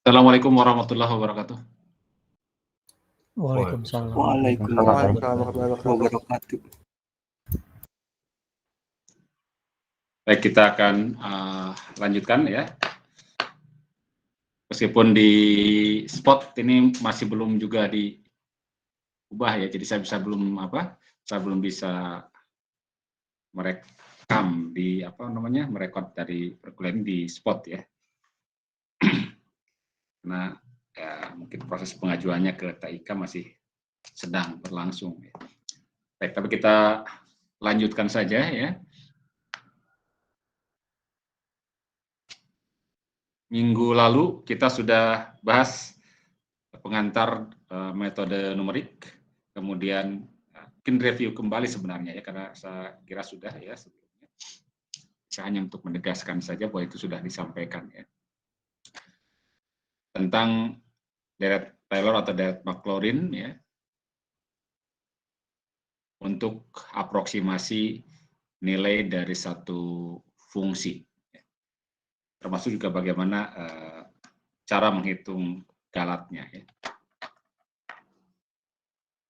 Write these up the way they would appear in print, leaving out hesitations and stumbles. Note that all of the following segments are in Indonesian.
Assalamualaikum warahmatullahi wabarakatuh. Waalaikumsalam warahmatullahi wabarakatuh. Baik, kita akan lanjutkan ya. Meskipun di spot ini masih belum juga diubah ya, jadi saya belum bisa merekam di merekod dari perkuliahan di spot ya. Karena ya, mungkin proses pengajuannya ke TIK masih sedang berlangsung ya. Baik, tapi kita lanjutkan saja ya. Minggu lalu kita sudah bahas pengantar metode numerik, kemudian mungkin review kembali sebenarnya ya, karena saya kira sudah ya sebelumnya. Saya hanya untuk menegaskan saja bahwa itu sudah disampaikan ya. Tentang deret Taylor atau deret Maclaurin ya, untuk aproksimasi nilai dari satu fungsi. Termasuk juga bagaimana cara menghitung galatnya. Ya.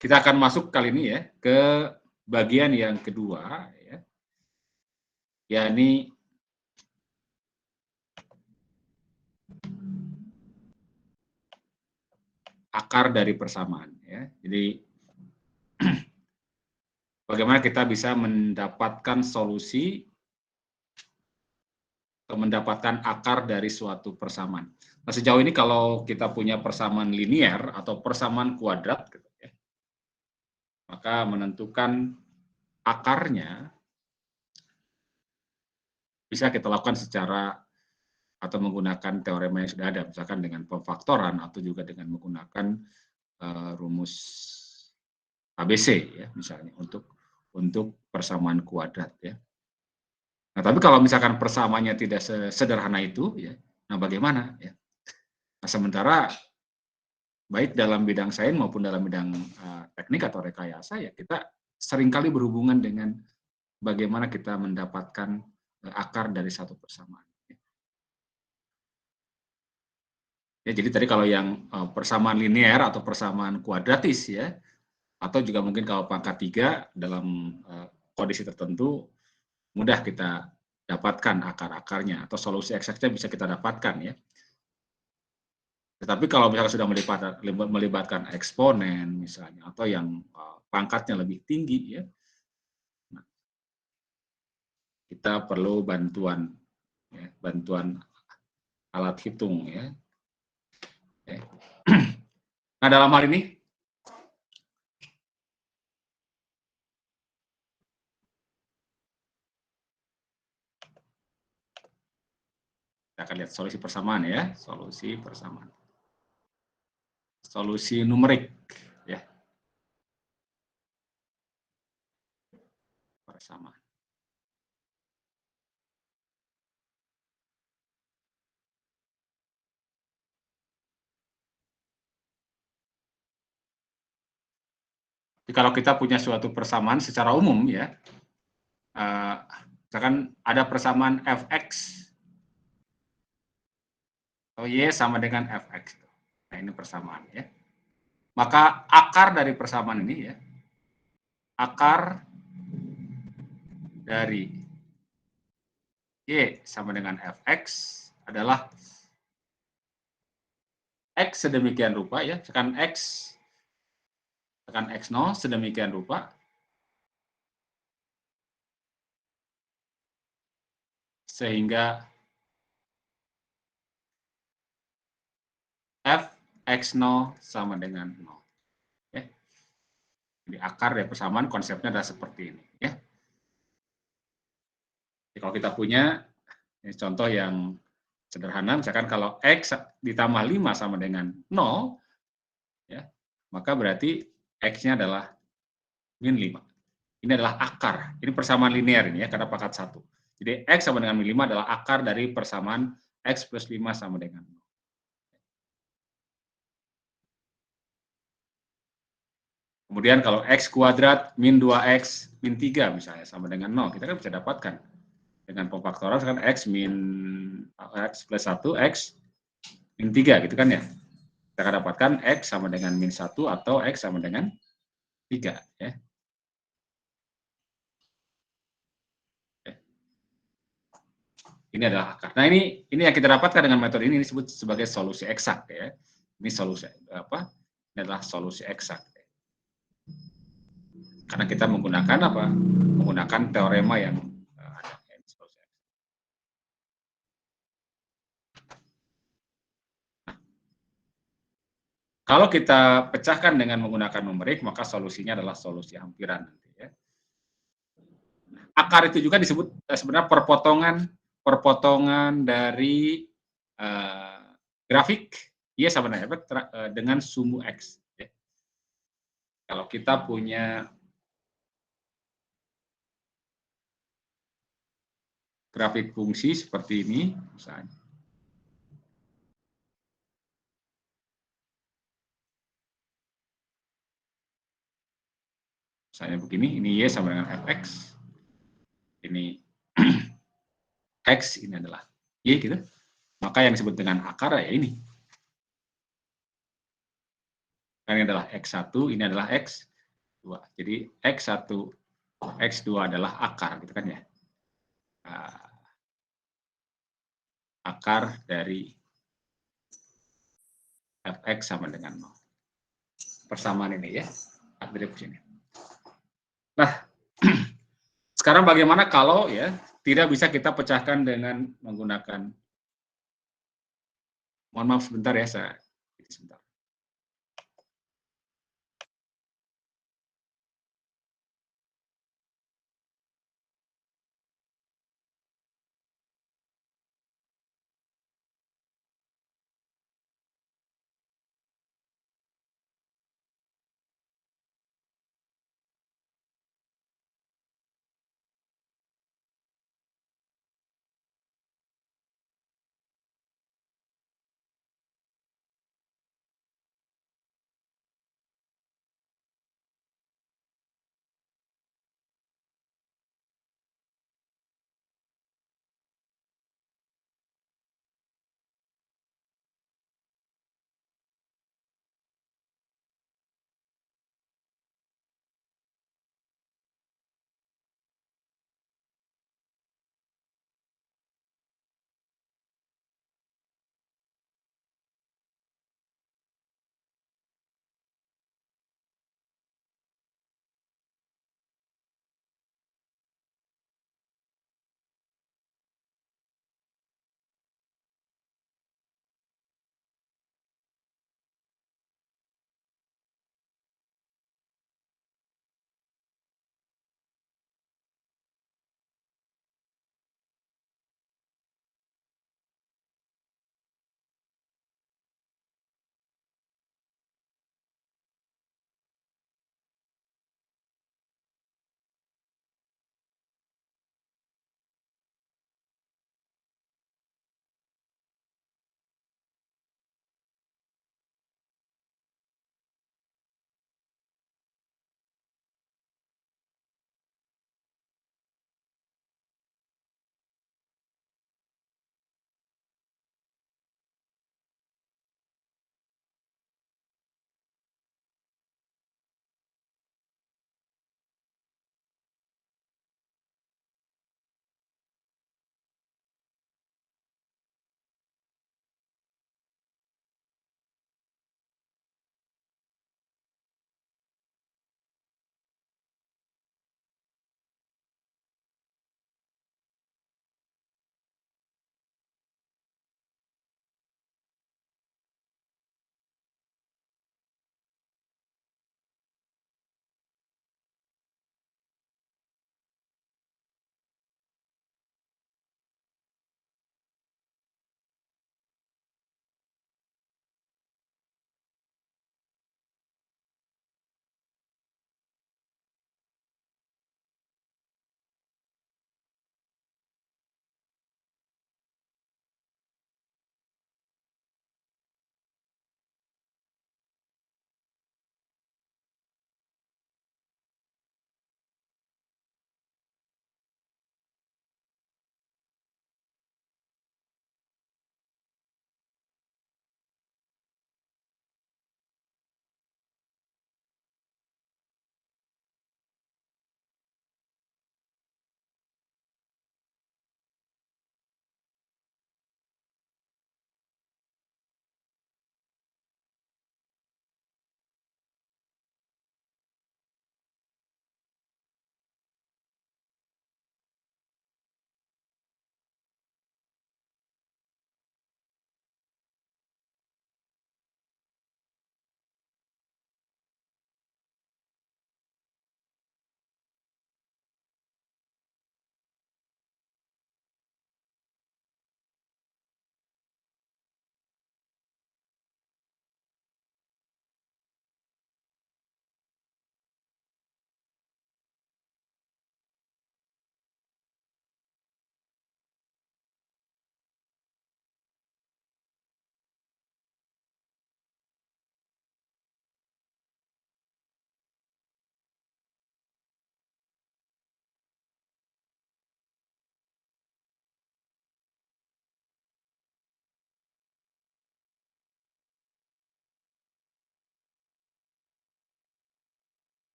Kita akan masuk kali ini ya ke bagian yang kedua, ya, yakni akar dari persamaan. Ya. Jadi bagaimana kita bisa mendapatkan solusi atau mendapatkan akar dari suatu persamaan. Nah, sejauh ini kalau kita punya persamaan linier atau persamaan kuadrat, gitu ya, maka menentukan akarnya bisa kita lakukan secara atau menggunakan teorema yang sudah ada, misalkan dengan pemfaktoran atau juga dengan menggunakan rumus ABC ya, misalnya untuk persamaan kuadrat ya. Nah, tapi kalau misalkan persamaannya tidak sesederhana itu, ya, nah bagaimana? Ya? Nah, sementara baik dalam bidang sains maupun dalam bidang teknik atau rekayasa, ya kita seringkali berhubungan dengan bagaimana kita mendapatkan akar dari satu persamaan. Ya, jadi tadi kalau yang persamaan linear atau persamaan kuadratis, ya, atau juga mungkin kalau pangkat 3 dalam kondisi tertentu, mudah kita dapatkan akar-akarnya atau solusi eksaknya bisa kita dapatkan ya. Tetapi kalau misalnya sudah melibatkan eksponen misalnya atau yang pangkatnya lebih tinggi ya, nah, kita perlu bantuan ya, bantuan alat hitung ya. Nah, dalam hal ini kita akan lihat solusi persamaan ya, solusi persamaan. Solusi numerik ya. Persamaan. Jadi kalau kita punya suatu persamaan secara umum ya, misalkan ada persamaan fx atau y sama dengan fx. Nah, ini persamaan ya. Maka akar dari persamaan ini ya, akar dari y sama dengan fx adalah x sedemikian rupa ya, tekan x0 sedemikian rupa sehingga fx0 sama dengan 0. Ya. Jadi akar dari persamaan konsepnya adalah seperti ini. Ya. Jadi kalau kita punya ini contoh yang sederhana, misalkan kalau x ditambah 5 sama dengan 0, ya, maka berarti x-nya adalah min 5. Ini adalah akar. Ini persamaan linear ini ya, karena pangkat 1. Jadi x sama dengan min 5 adalah akar dari persamaan x plus 5 sama dengan 0. Kemudian kalau x kuadrat min 2x min 3 misalnya sama dengan 0, kita kan bisa dapatkan Dengan pemfaktoran kan X plus 1, X min 3 gitu kan ya. Kita akan dapatkan X sama dengan min 1 atau X sama dengan 3 ya. Ini adalah akar. Nah, ini yang kita dapatkan dengan metode ini disebut sebagai solusi eksak ya. Ini solusi apa? Ini adalah solusi eksak. Karena kita menggunakan apa? Menggunakan teorema yang ada. Kalau kita pecahkan dengan menggunakan numerik, maka solusinya adalah solusi hampiran. Ya. Akar itu juga disebut sebenarnya perpotongan dari grafik Y sama dengan F dengan sumu X. Ya. Kalau kita punya grafik fungsi seperti ini, misalnya. Misalnya begini, ini Y sama dengan Fx, ini X, ini adalah Y gitu. Maka yang disebut dengan akar ya ini. Ini adalah X1, ini adalah X2. Jadi X1, X2 adalah akar gitu kan ya. Akar dari Fx sama dengan 0. Persamaan ini ya, atribut ini. Nah, sekarang bagaimana kalau ya tidak bisa kita pecahkan dengan menggunakan, mohon maaf sebentar ya, sebentar.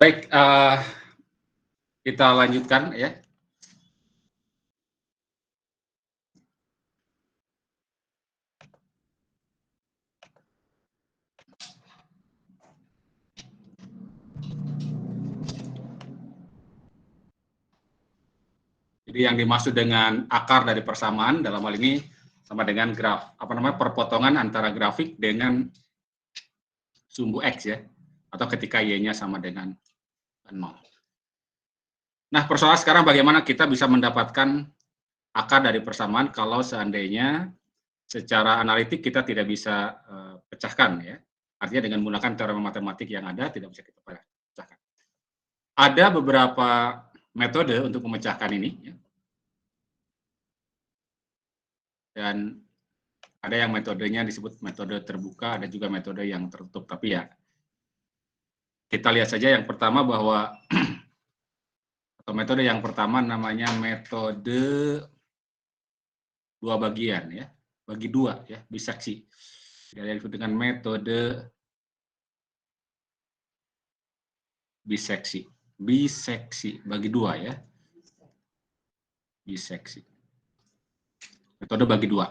Baik, kita lanjutkan ya. Jadi yang dimaksud dengan akar dari persamaan dalam hal ini sama dengan perpotongan antara grafik dengan sumbu X ya, atau ketika Y-nya sama dengan 0. Nah, persoalan sekarang bagaimana kita bisa mendapatkan akar dari persamaan kalau seandainya secara analitik kita tidak bisa pecahkan ya. Artinya dengan menggunakan teorema matematik yang ada tidak bisa kita pecahkan. Ada beberapa metode untuk memecahkan ini ya. Dan ada yang metodenya disebut metode terbuka, ada juga metode yang tertutup. Tapi ya kita lihat saja yang pertama bahwa atau metode yang pertama namanya metode dua bagian ya, bagi dua ya, biseksi. Jadi disebut dengan metode biseksi, bagi dua ya, biseksi. Metode bagi dua.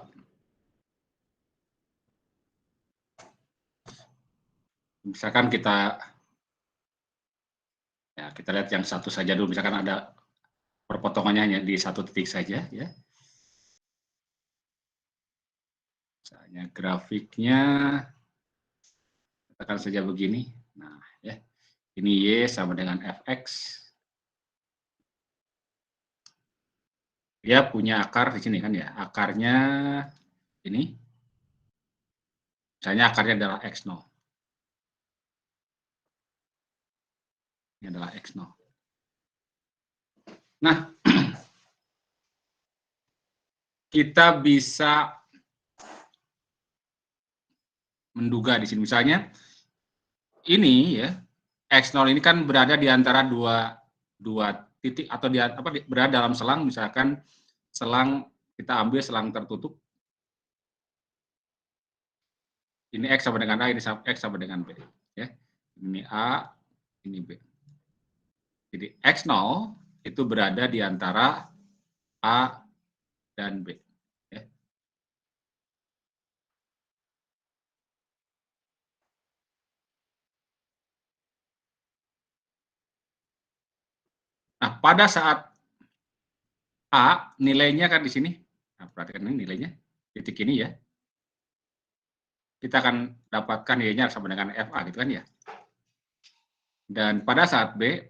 Misalkan kita lihat yang satu saja dulu, misalkan ada perpotongannya hanya di satu titik saja ya. Misalnya grafiknya katakan saja begini. Nah, ya. Ini Y sama dengan Fx. Dia punya akar di sini kan ya. Akarnya ini. Misalnya akarnya adalah X0. Ini adalah X0. Nah, kita bisa menduga di sini. Misalnya ini ya, X0 ini kan berada di antara dua titik atau berada dalam selang, misalkan selang kita ambil selang tertutup. Ini X sama dengan A, ini X sama dengan B. Ya. Ini A, ini B. Jadi X0 itu berada di antara A dan B. Ya. Nah, pada saat A nilainya kan di sini. Nah, perhatikan ini nilainya, titik ini ya. Kita akan dapatkan Y-nya sama dengan FA gitu kan ya. Dan pada saat B,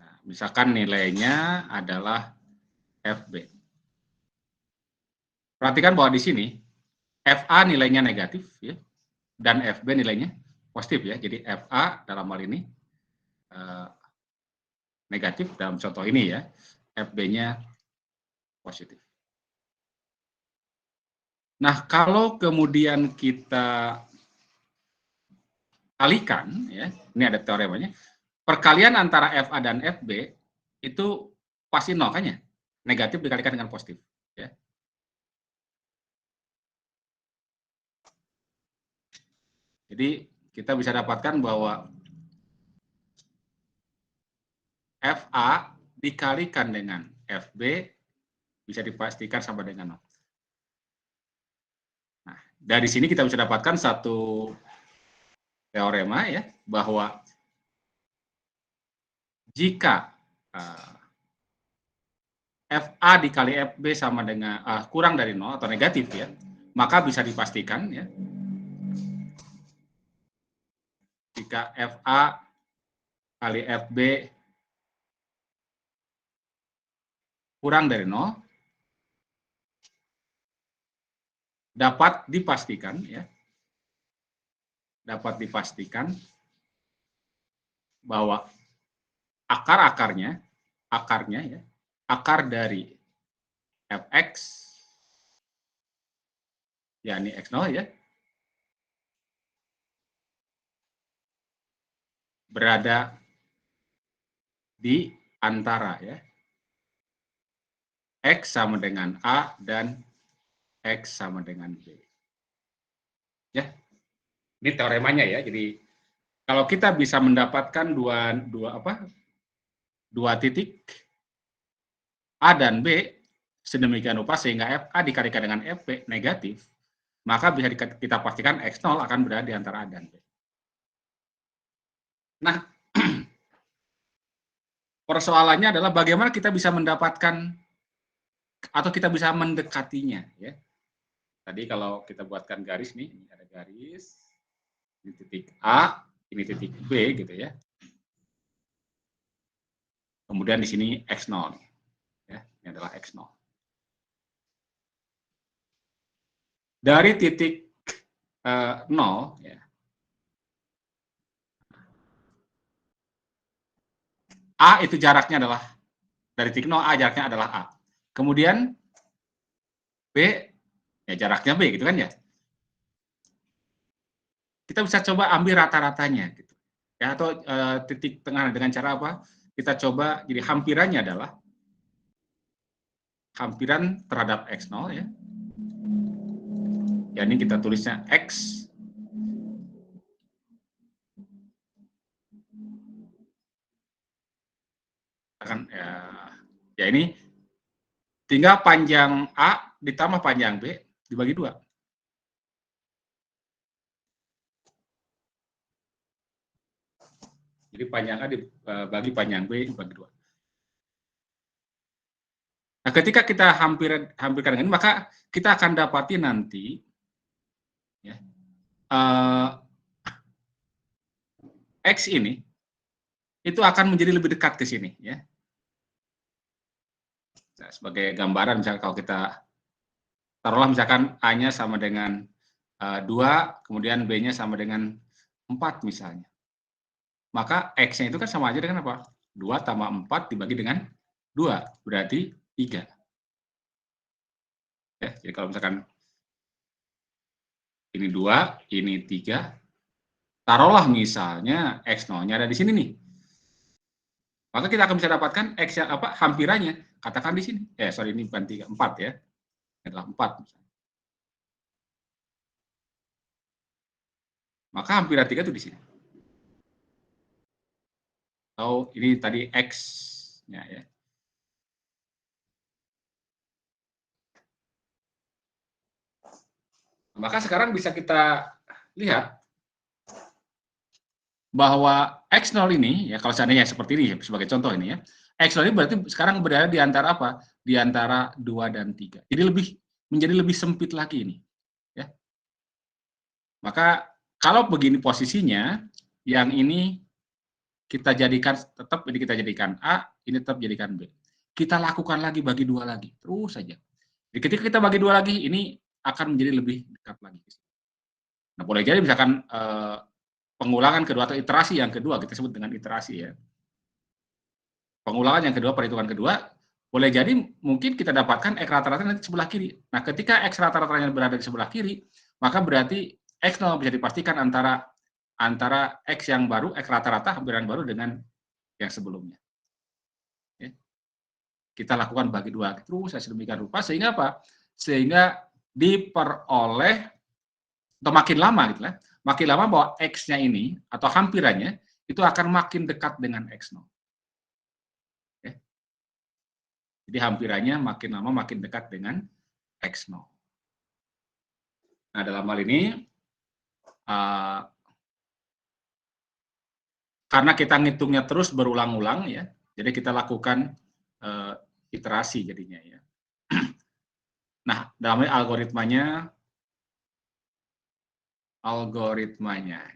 nah, misalkan nilainya adalah FB. Perhatikan bahwa di sini FA nilainya negatif ya, dan FB nilainya positif ya. Jadi FA dalam hal ini negatif dalam contoh ini ya, FB-nya positif. Nah, kalau kemudian kita kalikan ya, ini ada teoremanya, perkalian antara FA dan FB itu pasti nol kan ya, negatif dikalikan dengan positif ya. Jadi kita bisa dapatkan bahwa FA dikalikan dengan FB bisa dipastikan sama dengan 0. Nah, dari sini kita bisa dapatkan satu teorema ya, bahwa jika FA dikali FB sama dengan kurang dari 0 atau negatif ya, maka bisa dipastikan ya, jika FA kali FB kurang dari 0, dapat dipastikan ya, bahwa akarnya ya, akar dari Fx yakni X0 ya, berada di antara ya X sama dengan A dan X sama dengan B. Ya, ini teoremanya ya. Jadi kalau kita bisa mendapatkan dua titik A dan B sedemikian rupa sehingga FA dikalikan dengan FB negatif, maka bisa kita pastikan X0 akan berada di antara A dan B. Nah, persoalannya adalah bagaimana kita bisa mendapatkan atau kita bisa mendekatinya, ya. Tadi kalau kita buatkan garis nih, ini ada garis, ini titik A, ini titik B gitu ya. Kemudian di sini X0, ya, ini adalah X0. Dari titik 0, ya, A itu jaraknya adalah, dari titik 0 A jaraknya adalah A. Kemudian B, ya jaraknya B gitu kan ya. Kita bisa coba ambil rata-ratanya gitu. Ya, atau titik tengah dengan cara apa? Kita coba, jadi hampirannya adalah hampiran terhadap X0 ya. Ya ini kita tulisnya X akan ya ini tinggal panjang A ditambah panjang B dibagi 2. Jadi panjang A dibagi panjang B dibagi 2. Nah, ketika kita hampirkan dengan ini, maka kita akan dapati nanti ya, X ini itu akan menjadi lebih dekat ke sini ya. Nah, sebagai gambaran misalkan kalau kita taruhlah misalkan A-nya sama dengan 2, kemudian B-nya sama dengan 4 misalnya. Maka X-nya itu kan sama aja dengan apa? 2 tambah 4 dibagi dengan 2, berarti 3. Ya, jadi kalau misalkan ini 2, ini 3, taruhlah misalnya X0-nya ada di sini nih. Maka kita akan bisa dapatkan X yang apa? Hampirannya. Katakan di sini. Sorry, ini bukan 3, 4 ya. Ini adalah 4 misalnya. Maka hampiran 3 itu di sini. Atau ini tadi X-nya ya. Maka sekarang bisa kita lihat bahwa X0 ini, ya kalau seandainya seperti ini, sebagai contoh ini ya, X0 ini berarti sekarang berada di antara apa? Di antara 2 dan 3. Jadi menjadi lebih sempit lagi ini. Ya. Maka kalau begini posisinya, yang ini kita jadikan, tetap ini kita jadikan A, ini tetap jadikan B. Kita lakukan lagi, bagi 2 lagi, terus saja. Jadi ketika kita bagi 2 lagi, ini akan menjadi lebih dekat lagi. Nah, boleh jadi misalkan pengulangan kedua atau iterasi yang kedua, kita sebut dengan iterasi ya. Pengulangan yang kedua, perhitungan kedua, boleh jadi mungkin kita dapatkan X rata-rata nanti sebelah kiri. Nah, ketika X rata-ratanya berada di sebelah kiri, maka berarti X0 bisa dipastikan antara X yang baru, X rata-rata hampiran baru dengan yang sebelumnya. Ya. Kita lakukan bagi 2 terus sedemikian rupa sehingga apa? Sehingga diperoleh atau makin lama gitu lah, makin lama bahwa X-nya ini atau hampirannya itu akan makin dekat dengan X0. Ya. Jadi hampirannya makin lama makin dekat dengan X0. Nah, dalam hal ini karena kita ngitungnya terus berulang-ulang ya, jadi kita lakukan iterasi jadinya ya. Nah, dalam algoritmanya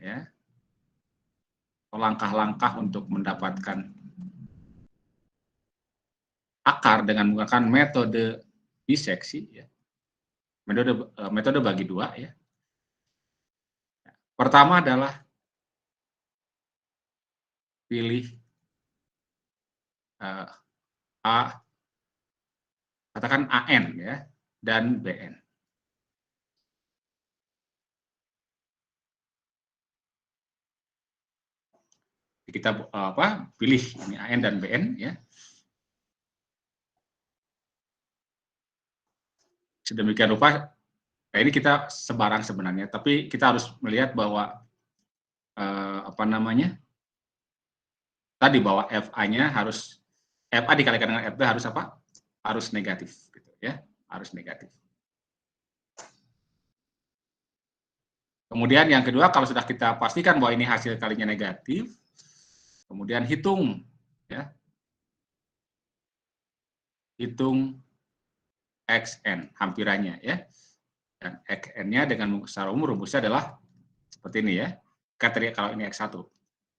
ya, langkah-langkah untuk mendapatkan akar dengan menggunakan metode biseksi ya, metode bagi 2 ya. Pertama adalah pilih A, katakan AN ya, dan BN. Kita pilih ini AN dan BN ya. Sedemikian rupa, nah ini kita sebarang sebenarnya, tapi kita harus melihat bahwa apa namanya? Tadi bahwa FA-nya harus FA dikalikan dengan FB harus apa? Harus negatif gitu ya, harus negatif. Kemudian yang kedua, kalau sudah kita pastikan bahwa ini hasil kalinya negatif, kemudian hitung ya. Hitung XN hampirannya ya. Dan XN-nya dengan secara umum rumusnya adalah seperti ini ya. Kalau ini X1.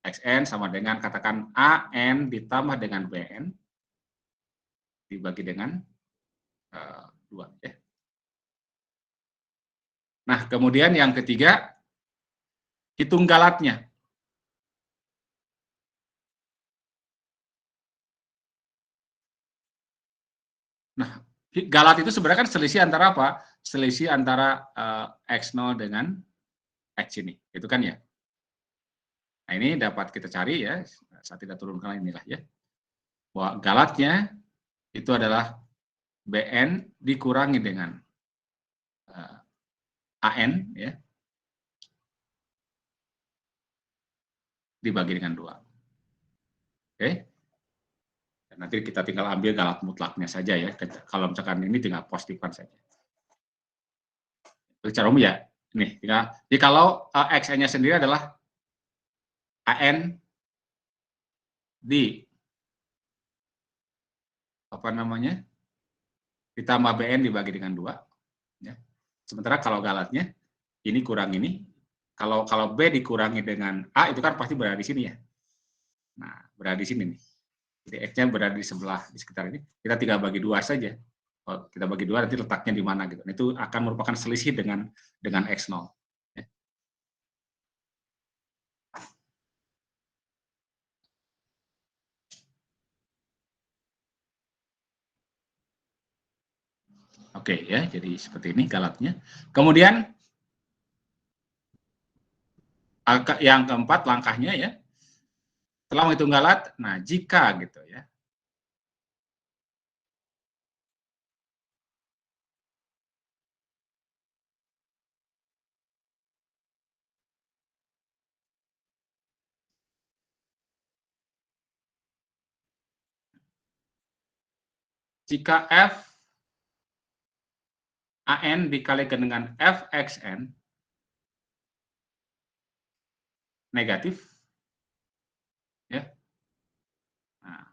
XN sama dengan katakan AN ditambah dengan BN dibagi dengan 2 ya. Nah, kemudian yang ketiga, hitung galatnya. Nah, galat itu sebenarnya kan selisih antara apa? Selisih antara X0 dengan X ini, itu kan ya. Nah, ini dapat kita cari ya, saat kita turunkan inilah ya. Bahwa galatnya itu adalah BN dikurangi dengan AN ya, dibagi dengan 2. Oke. Dan nanti kita tinggal ambil galat mutlaknya saja ya. Kalau misalkan ini tinggal positifkan saja. Secara umum ya, nih, tinggal. Jadi kalau XN-nya sendiri adalah AN di apa namanya? Ditambah BN dibagi dengan 2 ya. Sementara kalau galatnya ini kurang ini, kalau B dikurangi dengan A itu kan pasti berada di sini ya. Nah, berada di sini nih. Jadi X-nya berada di sebelah, di sekitar ini. Kita tinggal bagi 2 saja. Kalau kita bagi 2 nanti letaknya di mana gitu. Nah, itu akan merupakan selisih dengan X0. Ya. Oke ya, jadi seperti ini galatnya. Kemudian yang keempat langkahnya ya, setelah menghitung galat, nah jika gitu ya, jika F AN dikalikan dengan FXN negatif, ya. Nah,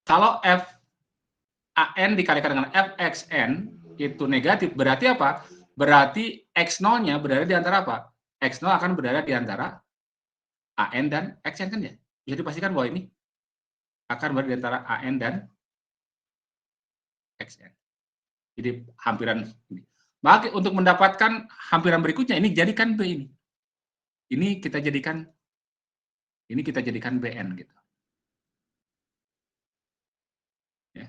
kalau F AN dikalikan dengan FXN itu negatif, berarti apa? Berarti X0-nya berada di antara apa? X0 akan berada di antara AN dan XN kan ya? Bisa dipastikan bahwa ini akan berada di antara AN dan XN. Jadi hampiran ini. Maka untuk mendapatkan hampiran berikutnya ini jadikan B ini. Ini kita jadikan BN gitu. Ya.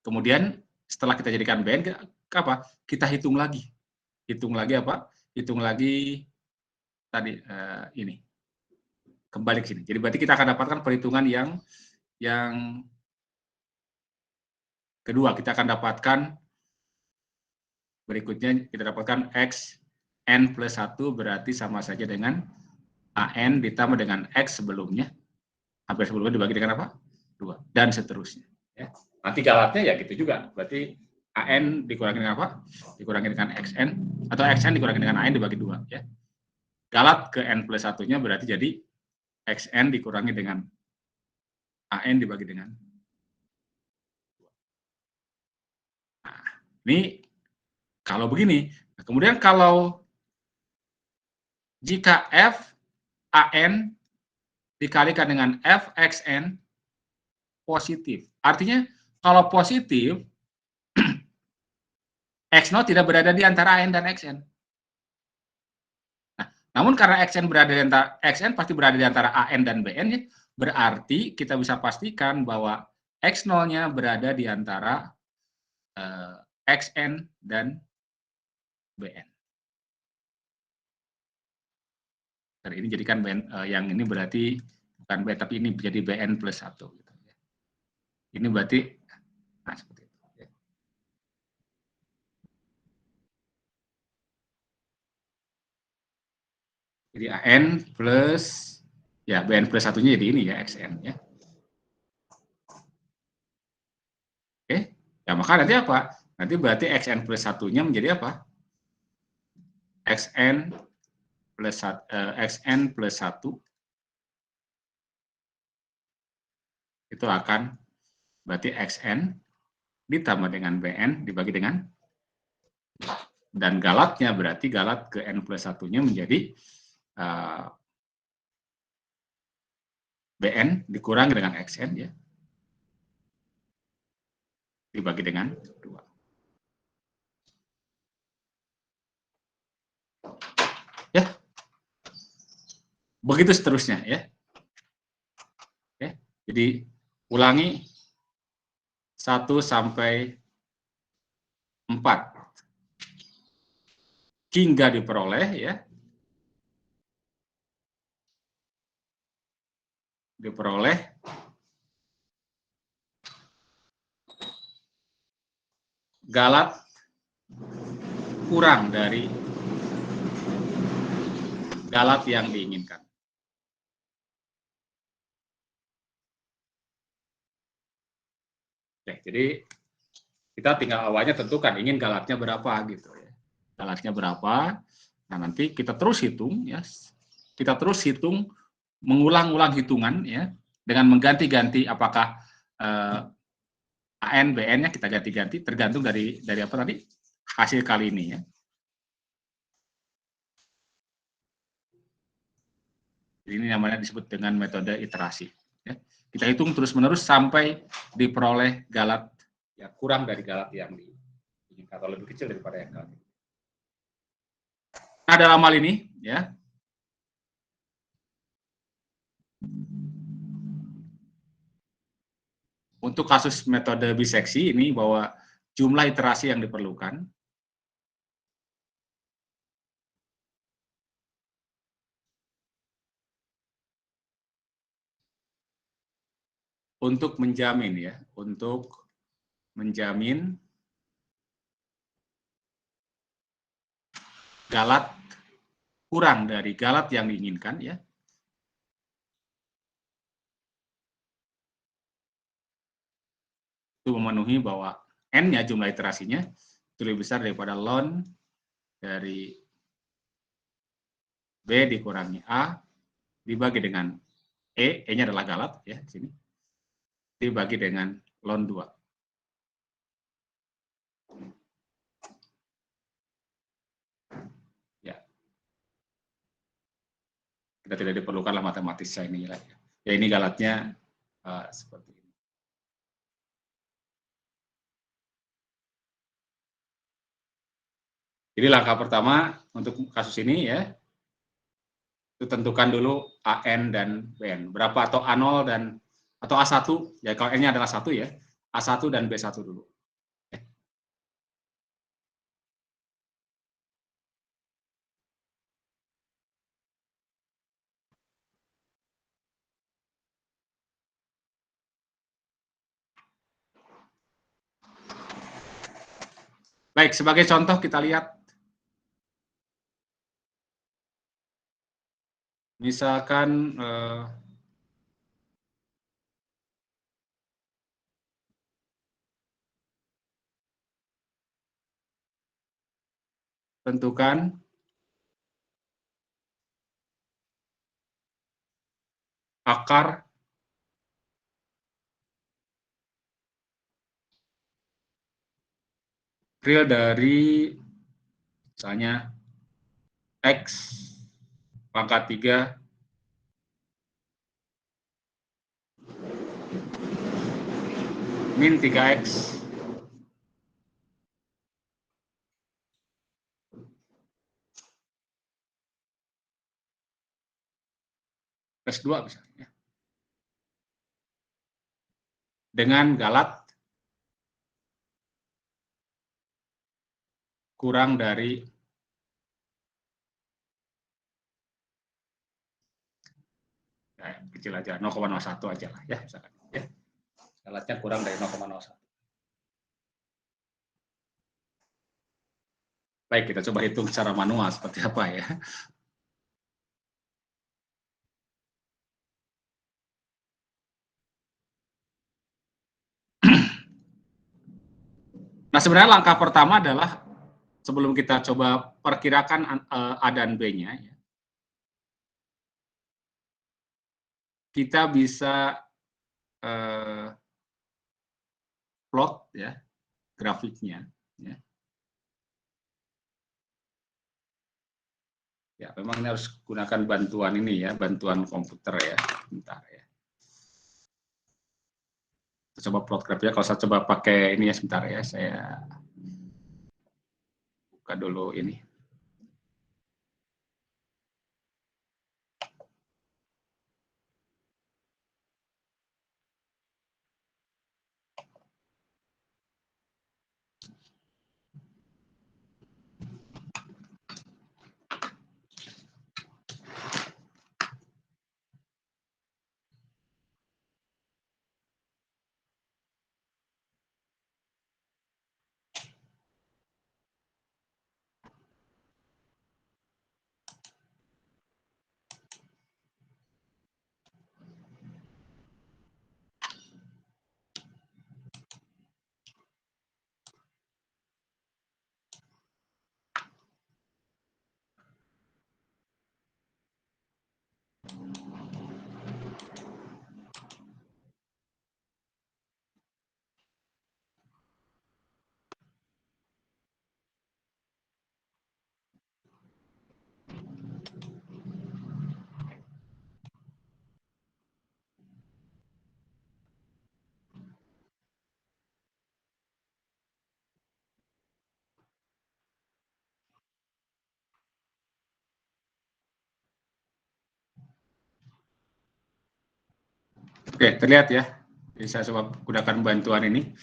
Kemudian setelah kita jadikan BN apa? Kita hitung lagi. Hitung lagi apa? Hitung lagi tadi ini. Kembali ke sini. Jadi berarti kita akan dapatkan perhitungan yang kedua, kita akan dapatkan berikutnya, kita dapatkan X N plus 1 berarti sama saja dengan AN ditambah dengan X sebelumnya, hampir sebelumnya dibagi dengan apa? 2, dan seterusnya. Ya. Nanti galatnya ya gitu juga, berarti AN dikurangi dengan apa? Dikurangi dengan XN, atau XN dikurangi dengan AN dibagi 2. Ya. Galat ke N plus 1-nya berarti jadi XN dikurangi dengan AN dibagi dengan 2. Nah, ini kalau begini. Nah, kemudian kalau jika F AN dikalikan dengan FXN positif. Artinya kalau positif, X0 tidak berada di antara AN dan XN. Nah, namun karena XN berada di antara XN pasti berada di antara AN dan BN ya, berarti kita bisa pastikan bahwa X0-nya berada di antara XN dan BN. Dan ini jadikan BN, yang ini berarti bukan BN tapi ini menjadi BN plus 1. Gitu. Ini berarti, nah seperti itu. Ya. Jadi AN plus, ya BN plus satunya jadi ini ya, XN ya. Oke, ya maka nanti apa? Nanti berarti XN plus satunya menjadi apa? XN plus 1 itu akan berarti XN ditambah dengan BN dibagi dengan, dan galatnya berarti galat ke N plus satunya menjadi BN dikurangi dengan XN ya, dibagi dengan 2. Ya, begitu seterusnya ya. Oke, jadi ulangi 1 sampai 4 hingga diperoleh ya, galat kurang dari galat yang diinginkan. Oke, jadi kita tinggal awalnya tentukan ingin galatnya berapa gitu ya. Galatnya berapa? Nah, nanti kita terus hitung ya. Kita terus hitung, mengulang-ulang hitungan ya, dengan mengganti-ganti apakah AN, BN-nya kita ganti-ganti tergantung dari apa tadi? Hasil kali ini ya. Ini namanya disebut dengan metode iterasi. Ya. Kita hitung terus-menerus sampai diperoleh galat ya kurang dari galat yang diinginkan atau lebih kecil daripada yang galat. Nah, dalam hal ini ya, untuk kasus metode biseksi ini bahwa jumlah iterasi yang diperlukan untuk menjamin ya, untuk menjamin galat kurang dari galat yang diinginkan ya. Itu memenuhi bahwa N-nya jumlah iterasinya itu lebih besar daripada ln dari B dikurangi A dibagi dengan E-nya adalah galat ya di sini, dibagi dengan ln 2. Ya. Kita tidak diperlukanlah matematisnya ini ya. Ya ini galatnya seperti ini. Jadi langkah pertama untuk kasus ini ya, itu tentukan dulu AN dan BN. Berapa atau A0 dan atau A1, ya kalau N-nya adalah 1 ya, A1 dan B1 dulu. Baik, sebagai contoh kita lihat. Misalkan tentukan akar real dari misalnya X pangkat 3 min 3X plus 2 misalnya. Dengan galat kurang dari ya, kecil aja 0,01 aja lah ya misalkan ya. Galatnya kurang dari 0,01. Baik, kita coba hitung secara manual seperti apa ya. Nah, sebenarnya langkah pertama adalah sebelum kita coba perkirakan A dan B-nya, ya, kita bisa plot ya grafiknya. Ya. Ya, memang ini harus gunakan bantuan ini ya, bantuan komputer ya. Bentar ya. Kita coba plot grafiknya. Kalau saya coba pakai ini ya, sebentar ya, saya buka dulu ini. Oke, terlihat ya. Jadi saya coba gunakan bantuan ini.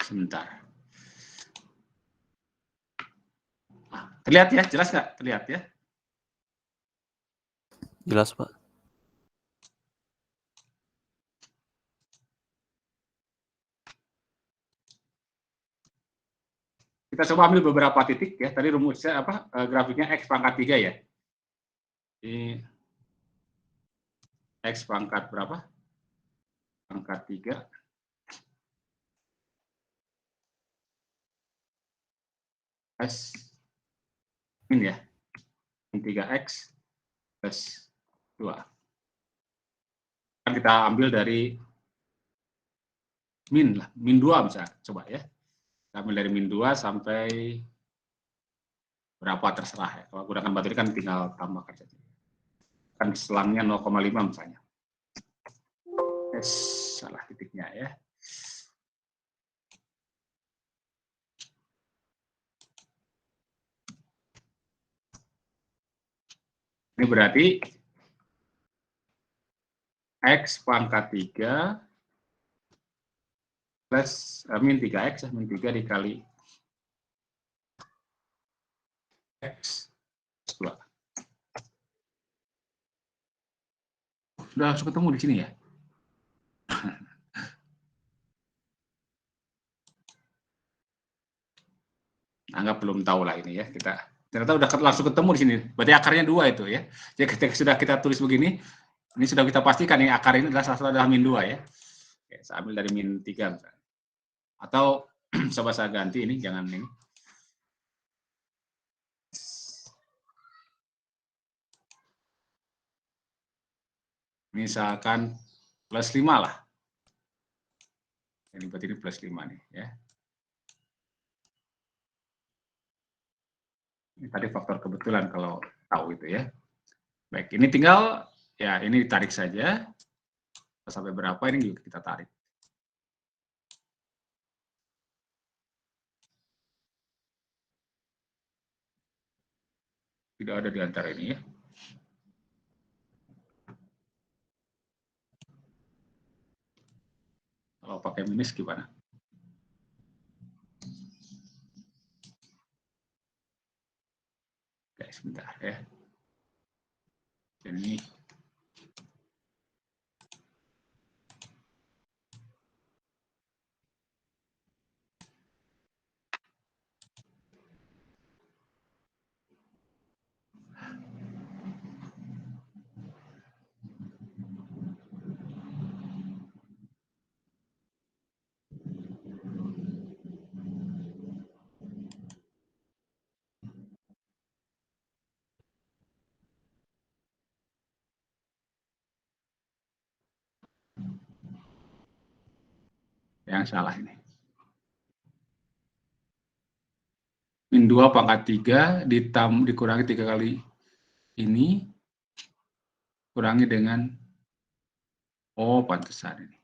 Sebentar. Terlihat ya, jelas nggak? Terlihat ya? Jelas, Pak. Kita coba ambil beberapa titik ya. Tadi rumusnya apa? Grafiknya X pangkat 3 ya. Ini X pangkat berapa? Pangkat 3. S min ya. Min 3X plus 2. Kan kita ambil dari min lah. Min 2 bisa coba ya. Kita ambil dari min 2 sampai berapa terserah ya. Kalau gunakan batu ini kan tinggal tambahkan saja. Kan selangnya 0,5 misalnya. Salah titiknya ya. Ini berarti X pangkat 3 plus min 3X, min 3 dikali X plus 2. Sudah langsung ketemu di sini ya. Anggap belum tahu lah ini ya, kita ternyata udah langsung ketemu di sini. Berarti akarnya 2 itu ya. Jadi ketika sudah kita tulis begini, ini sudah kita pastikan nih akar ini adalah salah satu adalah min 2 ya. Oke, saya ambil dari min 3 misalnya. Atau coba saya ganti ini, jangan ini. Misalkan plus 5 lah. Ini berarti ini plus 5 nih ya. Ini tadi faktor kebetulan kalau tahu itu ya. Baik, ini tinggal ya ini ditarik saja. Sampai berapa ini juga kita tarik. Tidak ada di antara ini ya. Kalau pakai minus gimana? Oke, sebentar ya. Ini Yang salah ini. Min 2 pangkat 3 dikurangi 3 kali ini, kurangi dengan, oh pantesan ini.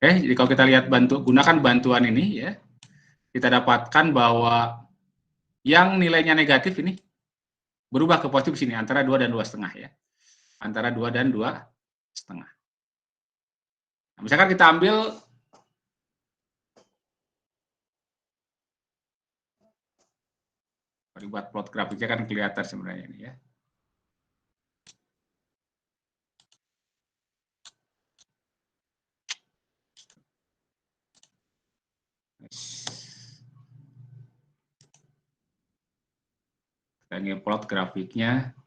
Oke, jadi kalau kita lihat gunakan bantuan ini ya, kita dapatkan bahwa yang nilainya negatif ini berubah ke positif sini antara 2 dan 2,5 ya. Antara 2 dan 2,5. Nah, misalkan kita ambil buat plot grafiknya kan kelihatan sebenarnya ini ya. Kita ingin plot grafiknya.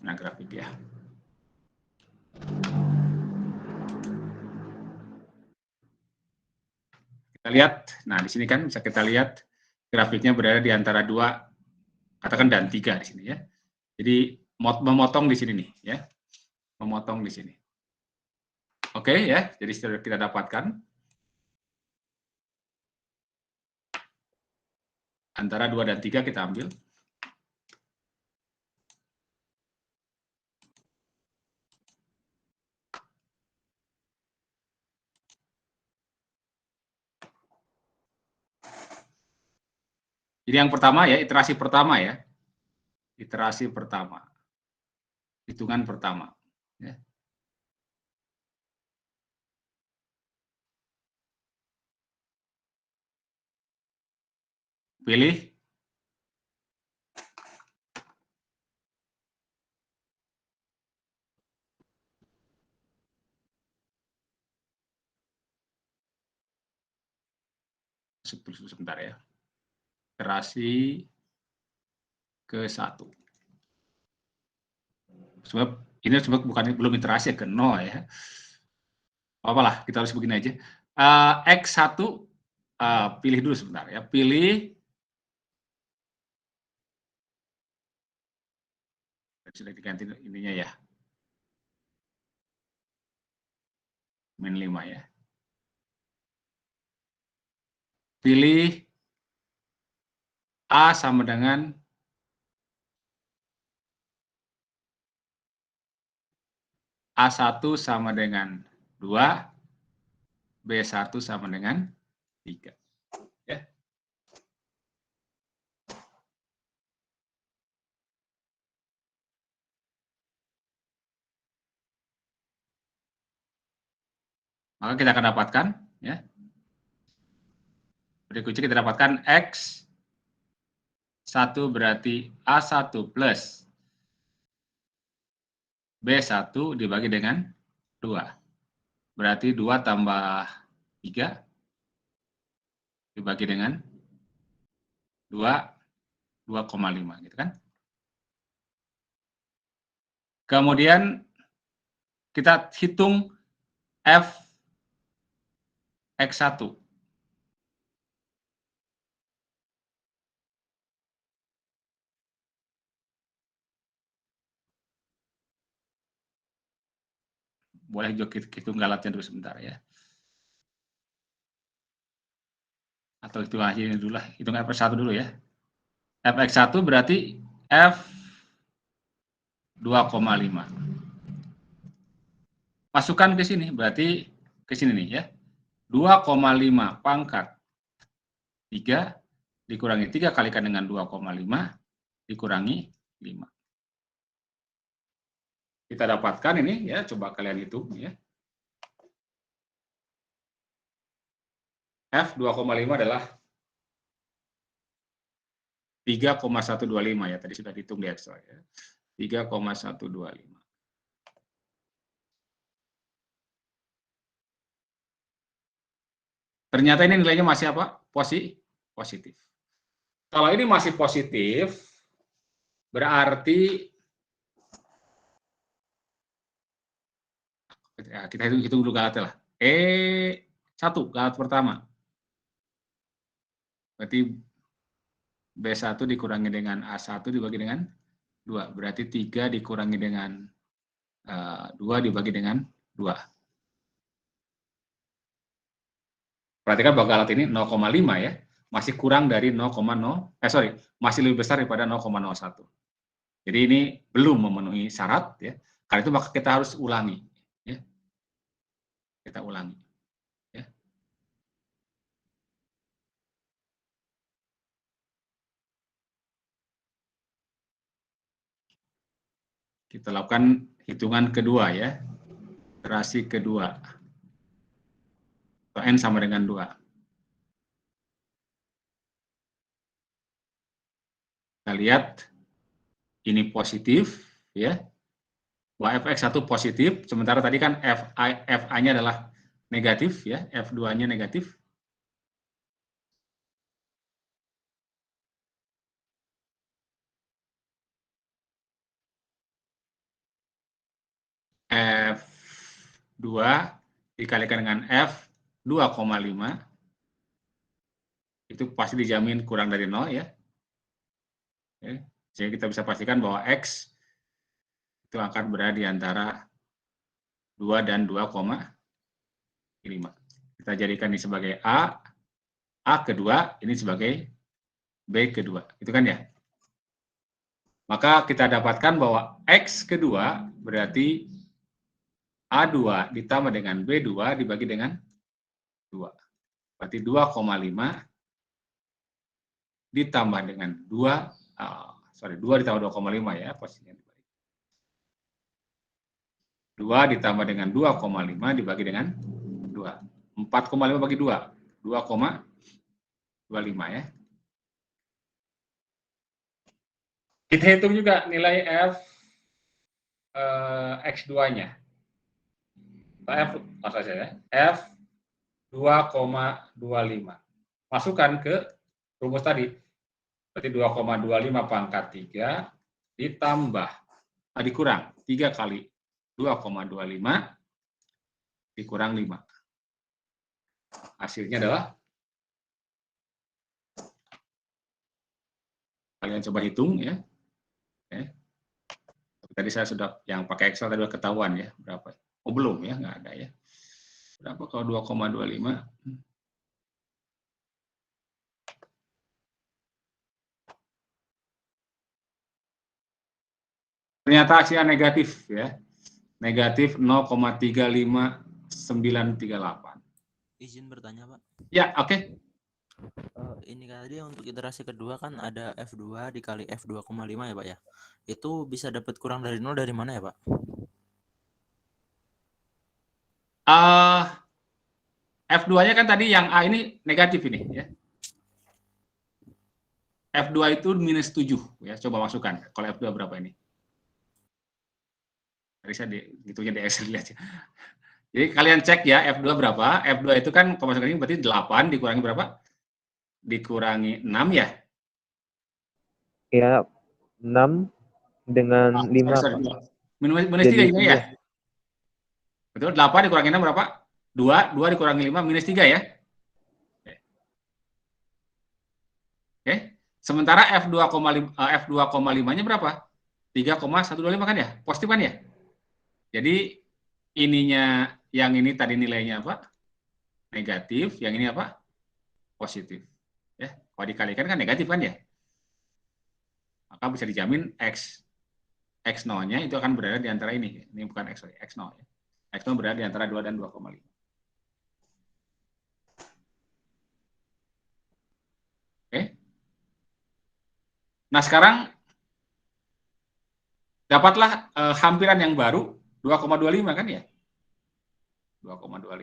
Nah, grafik ya. Kita lihat, nah di sini kan bisa kita lihat grafiknya berada di antara 2, katakan dan 3 di sini ya. Jadi memotong di sini nih ya. Memotong di sini. Oke ya, jadi sudah kita dapatkan antara 2 dan 3 kita ambil. Jadi yang pertama ya, iterasi pertama ya. Iterasi pertama. Hitungan pertama. Ya. Pilih. Sebentar ya. Iterasi ke-1. Sebab ini belum iterasi ke 0 ya. Apalah, kita harus begini aja. X1 pilih dulu sebentar ya. Pilih sudah diganti ininya ya. Min 5 ya. Pilih A sama dengan A1 sama dengan 2, B1 sama dengan 3. Ya. Maka kita akan dapatkan ya. Berikutnya kita dapatkan X1 berarti A1 plus B1 dibagi dengan 2. Berarti 2 tambah 3 dibagi dengan 2,5 gitu kan. Kemudian kita hitung F X1. Boleh juga hitung galatnya dulu sebentar ya. Atau hitung aja ini dulu lah, hitung F1 dulu ya. Fx1 berarti F 2,5. Masukkan ke sini, berarti ke sini nih ya. 2,5 pangkat 3 dikurangi 3 kalikan dengan 2,5 dikurangi 5. Kita dapatkan ini ya, coba kalian hitung ya. F 2,5 adalah 3,125 ya, tadi sudah dihitung di Excel ya. 3,125. Ternyata ini nilainya masih apa? Positif. Kalau ini masih positif, berarti Ya, kita hitung dulu galatnya lah. E1 galat pertama. Berarti B1 dikurangi dengan A1 dibagi dengan 2. Berarti 3 dikurangi dengan 2 dibagi dengan 2. Perhatikan bahwa galat ini 0,5 ya. Masih kurang dari 0,0, masih lebih besar daripada 0,01. Jadi ini belum memenuhi syarat ya. Karena itu maka kita harus ulangi ya. Kita ulangi ya. Kita lakukan hitungan kedua ya. Iterasi kedua. N sama dengan 2. Kita lihat ini positif ya. Fx1 positif, sementara tadi kan Fa-nya adalah negatif ya, F2-nya negatif. F2 dikalikan dengan F 2,5 itu pasti dijamin kurang dari 0 ya. Jadi kita bisa pastikan bahwa X itu akan berada di antara 2 dan 2,5. Kita jadikan ini sebagai A kedua, ini sebagai B kedua. Itu kan ya? Maka kita dapatkan bahwa X kedua berarti A2 ditambah dengan B2 dibagi dengan 2. Berarti 2,5 ditambah dengan 2 ditambah 2,5 ya posisinya. 2 ditambah dengan 2,5 dibagi dengan 2. 4,5 bagi 2. 2,25 ya. Kita hitung juga nilai X2-nya. F 2,25. Masukkan ke rumus tadi. Berarti 2,25 pangkat 3 ditambah, dikurang 3 kali 2,25 dikurang 5. Hasilnya adalah, kalian coba hitung ya. Tadi saya sudah, yang pakai Excel tadi sudah ketahuan ya, berapa. Oh belum ya, nggak ada ya. Berapa kalau 2,25? Ternyata hasilnya negatif ya. Negatif 0,35938. Izin bertanya, Pak. Ya, oke. Ini tadi untuk iterasi kedua kan ada F2 dikali F2,5 ya, Pak ya. Itu bisa dapat kurang dari 0 dari mana ya, Pak? F2-nya kan tadi yang A ini negatif ini ya. F2 itu minus 7 ya. Coba masukkan. Kalau F2 berapa ini? Tadi saya hitungnya di Excel lihat ya. Jadi kalian cek ya F2 berapa. F2 itu kan pemasukan ini berarti 8 dikurangi berapa? Dikurangi 6 ya? Ya, 6 dengan 5. Minus 3 ini ya? Betul, 8 dikurangi 6 berapa? 2 dikurangi 5 minus 3 ya? Oke. Sementara F2,5-nya berapa? 3,125 kan ya? Positif kan ya? Jadi ininya, yang ini tadi nilainya apa? Negatif, yang ini apa? Positif. Ya, kalau dikalikan kan negatif kan ya? Maka bisa dijamin X0-nya itu akan berada di antara ini. Ini bukan X0 ya. X0 berada di antara 2 dan 2,5. Oke. Nah, sekarang dapatlah hampiran yang baru 2,25 kan ya? 2,25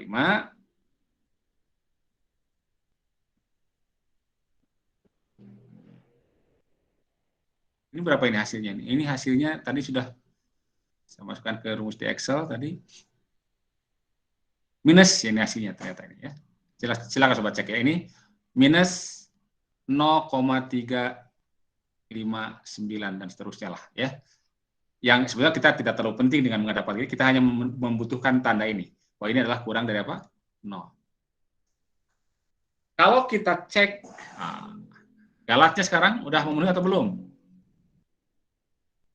ini berapa ini hasilnya? Ini hasilnya tadi sudah saya masukkan ke rumus di Excel tadi. Minus ya, ini hasilnya ternyata ini ya. Silakan sobat cek ya. Ini minus 0,359 dan seterusnya lah ya. yang sebenarnya kita tidak terlalu penting dengan mendapatkan ini, kita hanya membutuhkan tanda ini. Bahwa ini adalah kurang dari apa? 0. Kalau kita cek, galatnya sekarang udah memenuhi atau belum?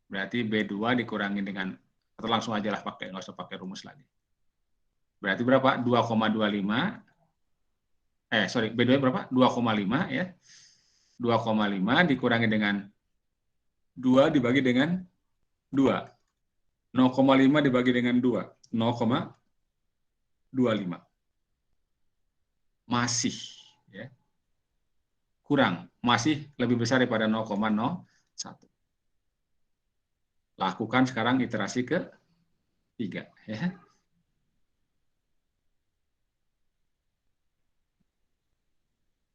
Berarti B2 dikurangi dengan, atau langsung aja lah pakai, nggak usah pakai rumus lagi. Berarti berapa? 2,25. B2 berapa? 2,5 ya. 2,5 dikurangi dengan 2 dibagi dengan 2. 0,5 dibagi dengan 2. 0,25. Masih ya. Kurang, masih lebih besar daripada 0,01. Lakukan sekarang iterasi ke-3 ya.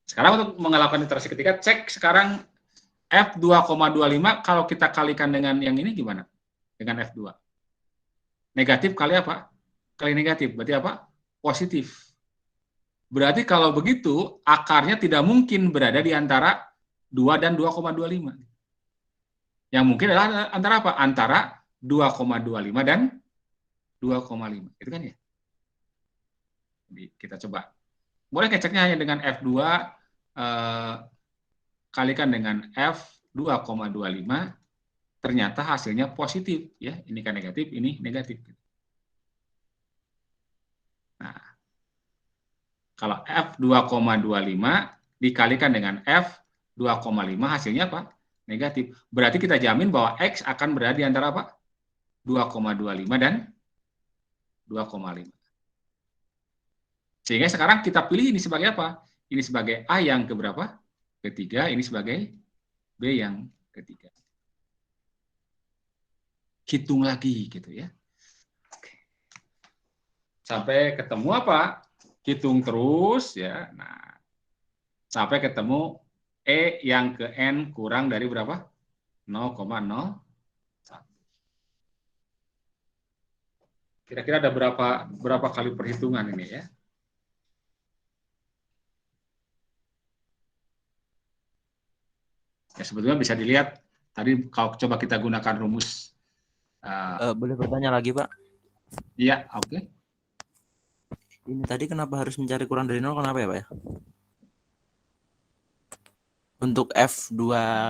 Sekarang untuk melakukan iterasi ketiga, cek sekarang F2,25 kalau kita kalikan dengan yang ini gimana? Dengan F2. Negatif kali apa? Kali negatif, berarti apa? Positif. Berarti kalau begitu, akarnya tidak mungkin berada di antara 2 dan 2,25. Yang mungkin adalah antara apa? Antara 2,25 dan 2,5. Itu kan ya? Jadi kita coba. Boleh ngeceknya hanya dengan F2 kalikan dengan F2,25, ternyata hasilnya positif ya. Ini kan negatif, ini negatif. Nah, kalau F2,25 dikalikan dengan F2,5 hasilnya apa? Negatif. Berarti kita jamin bahwa X akan berada di antara apa? 2,25 dan 2,5. Sehingga sekarang kita pilih ini sebagai apa? Ini sebagai A yang keberapa? Ketiga, ini sebagai B yang ketiga. Hitung lagi gitu ya. Sampai ketemu apa? Hitung terus ya. Nah, sampai ketemu E yang ke N kurang dari berapa? 0,01. Kira-kira ada berapa kali perhitungan ini ya? Ya sebetulnya bisa dilihat tadi kalau coba kita gunakan rumus. Boleh bertanya lagi, Pak? Iya, oke. Ini tadi kenapa harus mencari kurang dari 0? Kenapa ya, Pak ya? Untuk F2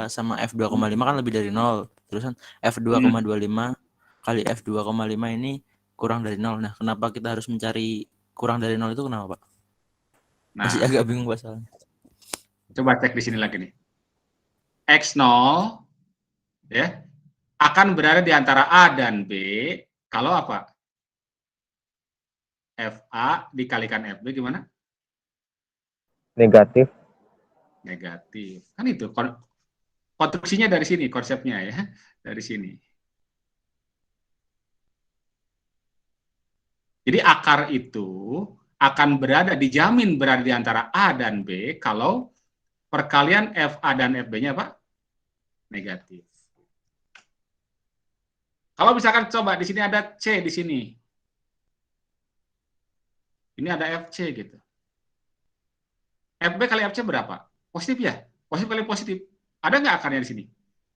sama F2,5 kan lebih dari 0. Terus kan F2,25 kali F2,5 ini kurang dari 0. Nah, kenapa kita harus mencari kurang dari 0 itu kenapa, Pak? Masih agak bingung pasalnya. Coba cek di sini lagi nih. X0 ya akan berada di antara A dan B kalau apa? FA dikalikan FB gimana? Negatif. Negatif. Kan itu konstruksinya dari sini, konsepnya ya, dari sini. Jadi akar itu akan dijamin berada di antara A dan B kalau perkalian FA dan FB-nya apa? Negatif. Kalau misalkan coba di sini ada C di sini. Ini ada FC gitu. FB kali FC berapa? Positif ya? Positif kali positif. Ada nggak akarnya di sini?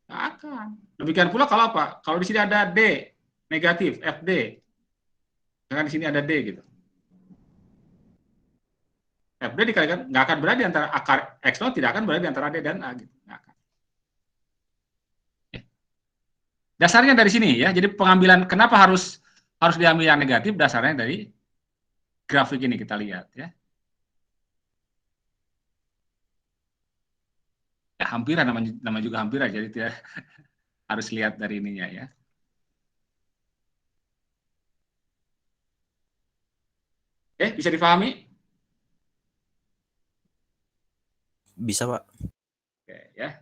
Nggak akan. Demikian pula kalau apa? Kalau di sini ada D negatif, FD. Kan di sini ada D gitu. FD dikalikan nggak akan berada di antara akar X0 tidak akan berada di antara D dan A gitu. Nggak akan. Dasarnya dari sini ya. Jadi pengambilan kenapa harus diambil yang negatif dasarnya dari grafik ini kita lihat ya. Ya hampiran nama juga hampiran jadi tidak harus lihat dari ininya ya. Oke, bisa dipahami? Bisa, Pak. Oke ya.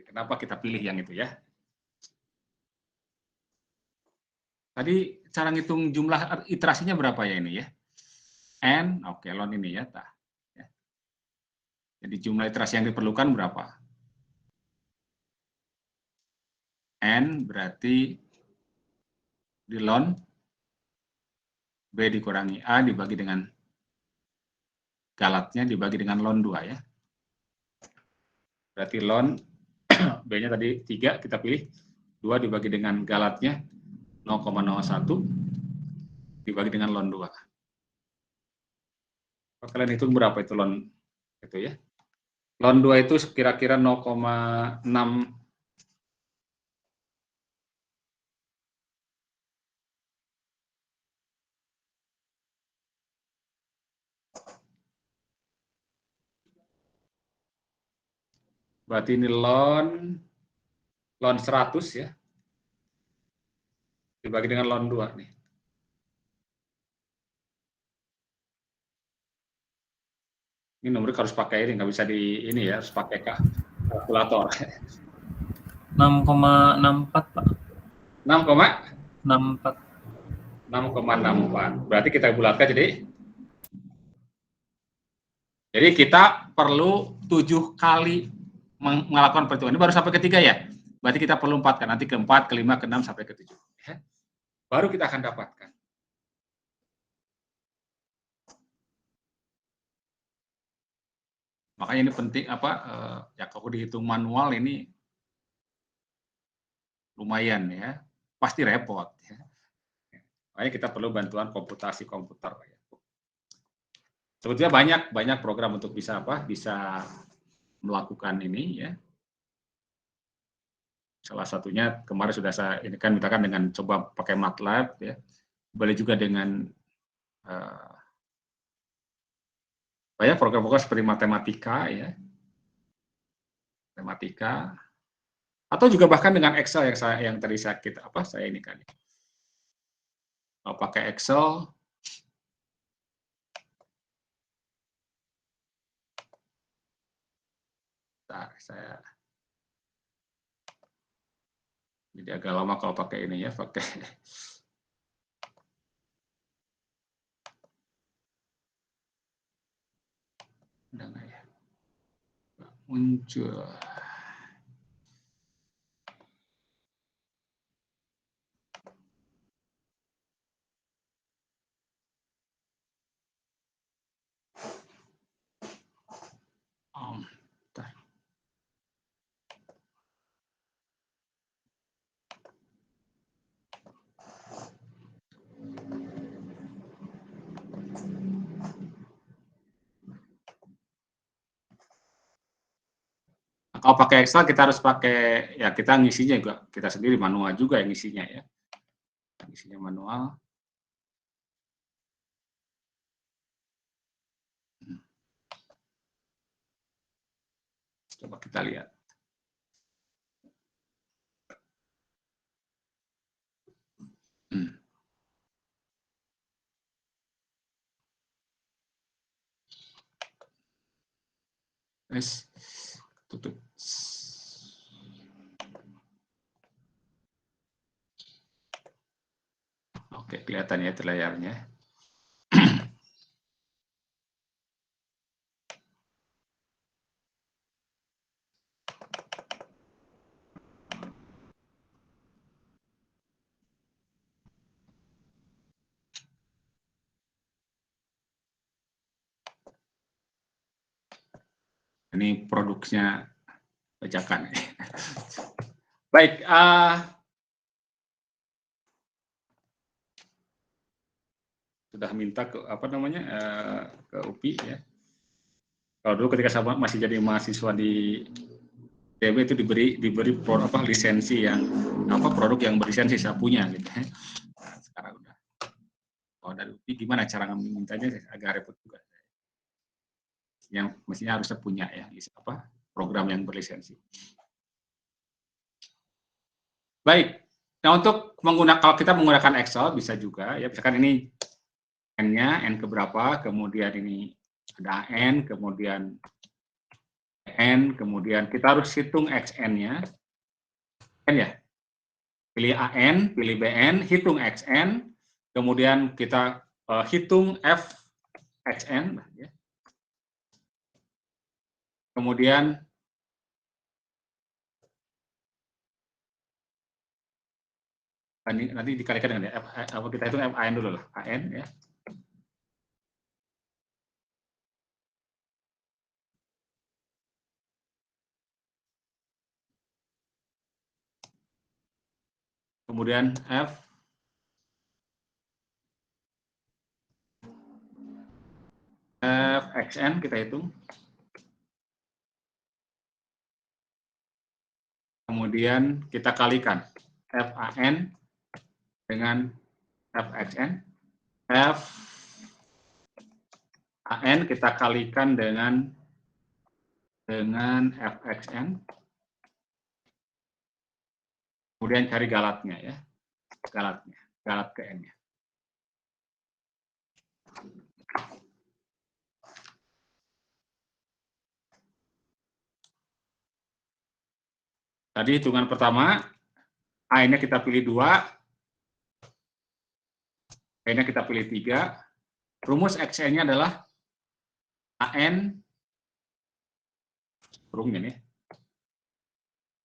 Kenapa kita pilih yang itu ya? Tadi cara ngitung jumlah iterasinya berapa ya ini ya? N, oke, lon ini ya. Jadi jumlah iterasi yang diperlukan berapa? N berarti di ln B dikurangi A dibagi dengan galatnya dibagi dengan ln 2 ya. Berarti ln B-nya tadi 3 kita pilih 2 dibagi dengan galatnya 0,01 dibagi dengan ln 2. Kalian hitung berapa itu ln itu ya? Ln 2 itu kira-kira 0,6 berarti ini ln 100 ya. Dibagi dengan ln 2 nih. Ini numerik harus pakai ini, nggak bisa di ini ya, harus pakai kalkulator. 6,64 Pak. 6,64. 6,64. Berarti kita bulatkan jadi kita perlu 7 kali melakukan perhitungan. Ini baru sampai ketiga ya. Berarti kita perlu 4 kan, nanti ke 4, ke 5, ke 6 sampai ke 7. Ya. Baru kita akan dapatkan. Makanya ini penting ya kalau dihitung manual ini lumayan ya, pasti repot ya. Makanya kita perlu bantuan komputasi komputer ya. Sebetulnya banyak program untuk bisa melakukan ini ya. Salah satunya kemarin sudah saya ini kan misalkan dengan coba pakai MATLAB ya. Boleh juga dengan program-program seperti matematika ya. Matematika atau juga bahkan dengan Excel yang tadi saya ini kan. Kalau pakai Excel jadi agak lama kalau pakai ini ya, pakai udah nggak ya, muncul. Bentar. Kalau pakai Excel kita harus pakai ya kita ngisinya juga kita sendiri manual juga yang ngisinya ya. Ngisinya manual. Coba kita lihat. Wes tutup. Oke, kelihatan ya itu layarnya. Ini produknya bajakan. Baik, sudah minta ke ke UPI ya. Kalau dulu ketika saya masih jadi mahasiswa di ITB itu diberi lisensi yang produk yang berlisensi saya punya gitu. Nah, sekarang udah. Kalau dari UPI gimana cara mintanya agak repot juga. Yang mestinya harusnya punya ya program yang berlisensi. Baik. Nah, untuk kalau kita menggunakan Excel bisa juga ya, misalkan ini N-nya, N keberapa, kemudian ini ada N, kemudian N, kemudian kita harus hitung XN-nya. N ya. Pilih AN, pilih BN, hitung XN, kemudian kita hitung FXN ya. Kemudian nanti dikalikan dengan kita hitung FAN dulu lah, AN ya. kemudian fxn kita hitung. Kemudian kita kalikan fan dengan fxn. fan kita kalikan dengan fxn. Kemudian cari galatnya ya. Galat ke n-nya. Tadi hitungan pertama, A-nya kita pilih 2, B-nya kita pilih 3. Rumus XN-nya adalah AN, kurungnya nih,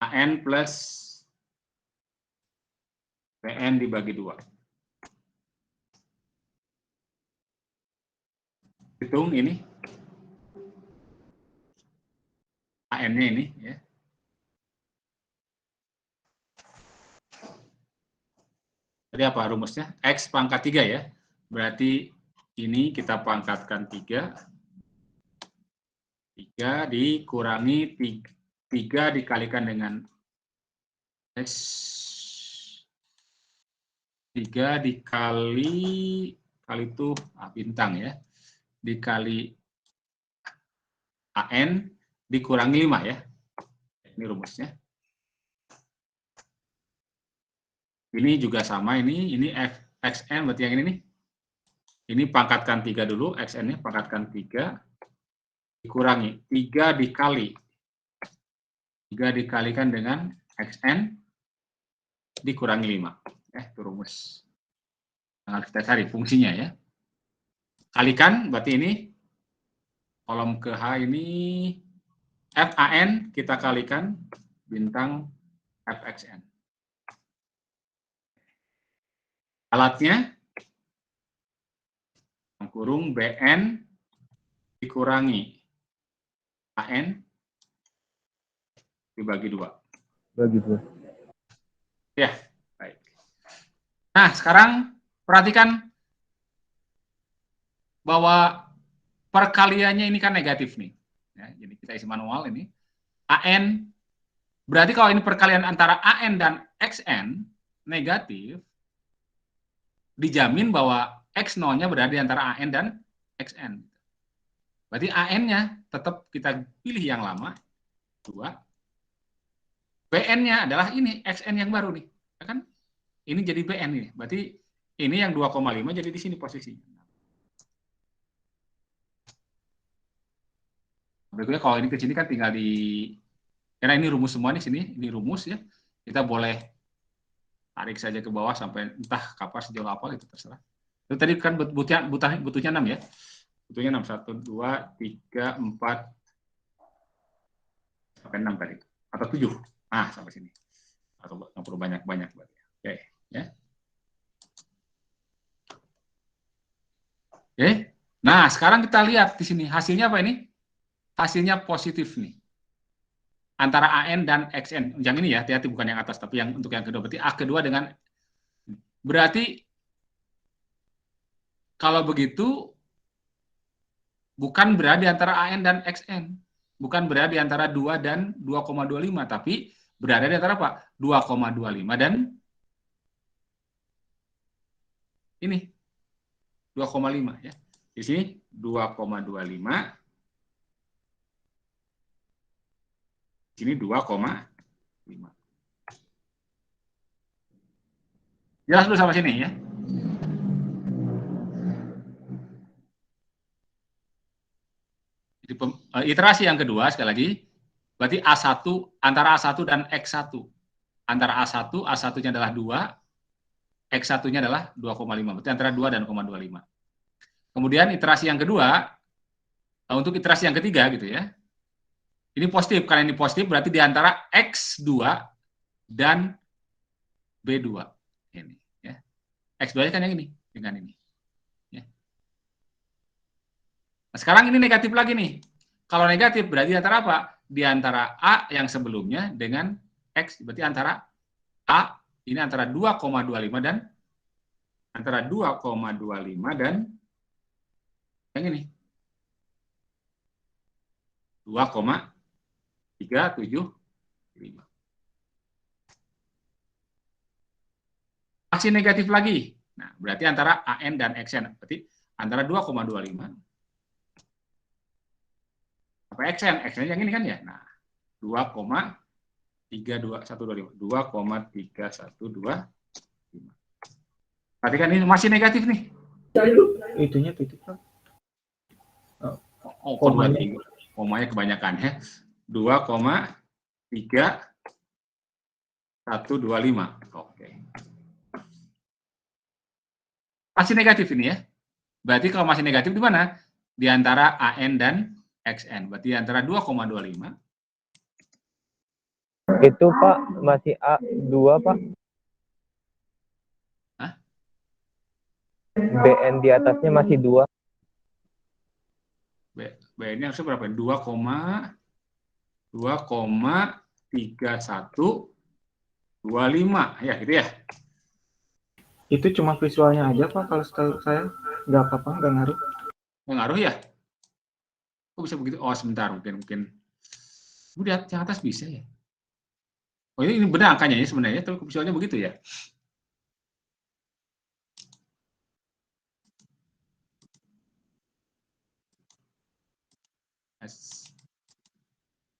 AN plus PN dibagi 2. Hitung ini, AN-nya ini ya. Jadi apa rumusnya? X pangkat 3 ya. Berarti ini kita pangkatkan 3. 3 dikurangi 3 dikalikan dengan X. 3 dikali itu bintang ya. Dikali AN dikurangi 5 ya. Ini rumusnya. Ini juga sama, ini xn berarti yang ini nih. Ini pangkatkan 3 dulu, xn-nya pangkatkan 3, dikurangi 3 dikali. 3 dikalikan dengan xn, dikurangi 5. Itu rumus. Nah, kita cari fungsinya ya. Kalikan, berarti ini, kolom ke H ini, FAN kita kalikan, bintang FXN. Alatnya, kurung BN dikurangi AN dibagi 2. Bagi 2. Ya, baik. Nah, sekarang perhatikan bahwa perkaliannya ini kan negatif nih. Ya, jadi kita isi manual ini. AN, berarti kalau ini perkalian antara AN dan XN negatif, dijamin bahwa X0-nya berada di antara AN dan XN. Berarti AN-nya tetap kita pilih yang lama, 2. BN-nya adalah ini, XN yang baru nih. Ya kan? Ini jadi BN ini. Berarti ini yang 2,5 jadi di sini posisinya. Berikutnya kalau ini ke sini kan tinggal karena ini rumus semua nih sini, ini rumus ya. Kita boleh tarik saja ke bawah sampai entah kapan sejauh apa gitu terserah. Itu tadi kan butuhnya 6 ya. Butuhnya 6, 1, 2, 3, 4, sampai 6 tadi. Atau 7. Nah, sampai sini. Atau nggak perlu banyak-banyak. Oke, ya. Oke. Nah, sekarang kita lihat di sini. Hasilnya apa ini? Hasilnya positif nih. Antara AN dan XN. Yang ini ya, hati-hati bukan yang atas, tapi yang untuk yang kedua. Berarti A kedua dengan... Berarti kalau begitu, bukan berada di antara AN dan XN. Bukan berada di antara 2 dan 2,25, tapi berada di antara apa? 2,25 dan ini 2,5 ya. Di sini 2,25. Di sini 2,5. Jelas dulu sama sini ya. Iterasi yang kedua, sekali lagi, berarti A1, antara A1 dan X1. Antara A1, A1-nya adalah 2, X1-nya adalah 2,5. Berarti antara 2 dan 2,25. Kemudian iterasi yang kedua, untuk iterasi yang ketiga gitu ya, ini positif. Karena ini positif, berarti di antara X2 dan B2. Ini, ya. X2-nya kan yang ini, dengan ini. Nah, sekarang ini negatif lagi nih. Kalau negatif berarti antara apa? Di antara A yang sebelumnya dengan X. Berarti antara A ini antara 2,25 dan antara 2,25 dan yang ini 2,375. Masih negatif lagi. Nah, berarti antara AN dan XN. Berarti antara 2,25 apa XN? XN yang ini kan ya. Nah, 2,32125. 2,3125. Perhatikan ini masih negatif nih. Itunya titik, Pak. Oh, komanya kebanyakan ya. 2,3125. Oke. Masih negatif ini ya. Berarti kalau masih negatif di mana? Di antara AN dan XN. Berarti di antara 2,25. Itu Pak masih A2 Pak. Hah? BN di atasnya masih 2. BN-nya harusnya berapa? 2,3125. Ya, gitu ya. Itu cuma visualnya aja, Pak. Kalau setahu saya nggak apa-apa, nggak ngaruh. Nggak ngaruh ya? Kok bisa begitu? Oh, sebentar. Mungkin. Udah, yang atas bisa ya? Oh, ini benar angkanya ya sebenarnya. Tapi visualnya begitu ya?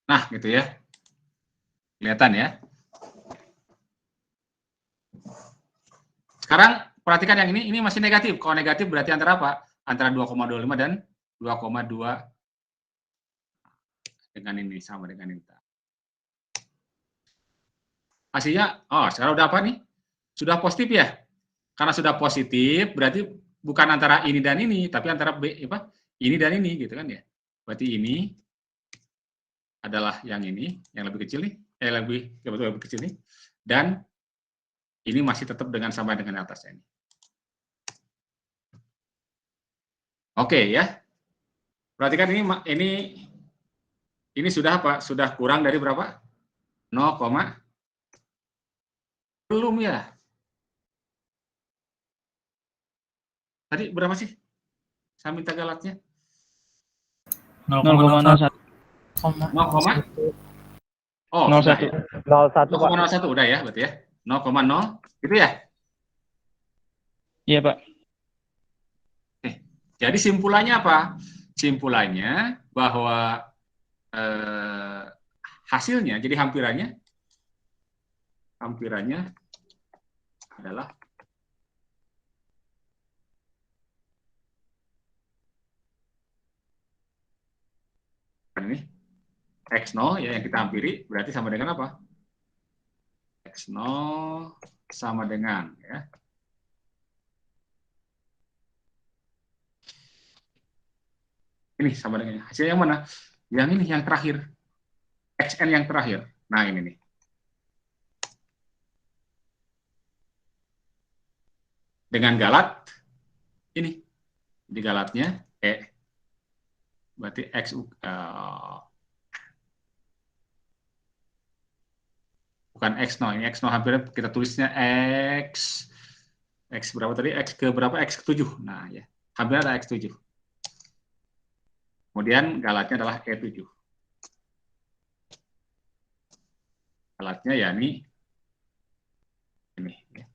Nah, gitu ya. Kelihatan ya. Sekarang perhatikan yang ini masih negatif. Kalau negatif berarti antara apa? Antara 2,25 dan 2,2 dengan ini, sama dengan ini. Hasilnya, oh sekarang udah apa nih? Sudah positif ya? Karena sudah positif, berarti bukan antara ini dan ini, tapi antara ini dan ini, gitu kan ya. Berarti ini adalah yang ini, yang lebih kecil nih, lebih kecil nih, dan ini masih tetap sama dengan atasnya ini. Oke ya. Perhatikan ini sudah apa? Sudah kurang dari berapa? 0, belum ya. Tadi berapa sih? Saya minta galatnya. 0,01. 0, oh, 01. sudah ya. 01 Pak. 0,01 udah ya, berarti ya. 0,0 gitu ya. Iya, Pak. Jadi simpulannya apa? Simpulannya bahwa hasilnya, jadi hampirannya adalah ini X0 ya yang kita hampiri berarti sama dengan apa? X0 sama dengan ya. Ini sama dengan hasil yang mana? Yang ini yang terakhir. XN yang terakhir. Nah, ini nih. Dengan galat ini. Di galatnya berarti X bukan X0, ini X0 hampir kita tulisnya X berapa tadi? X ke berapa? X ke 7. Nah, ya. Hampir ada X7. Kemudian galatnya adalah E7. Galatnya ya ini ya.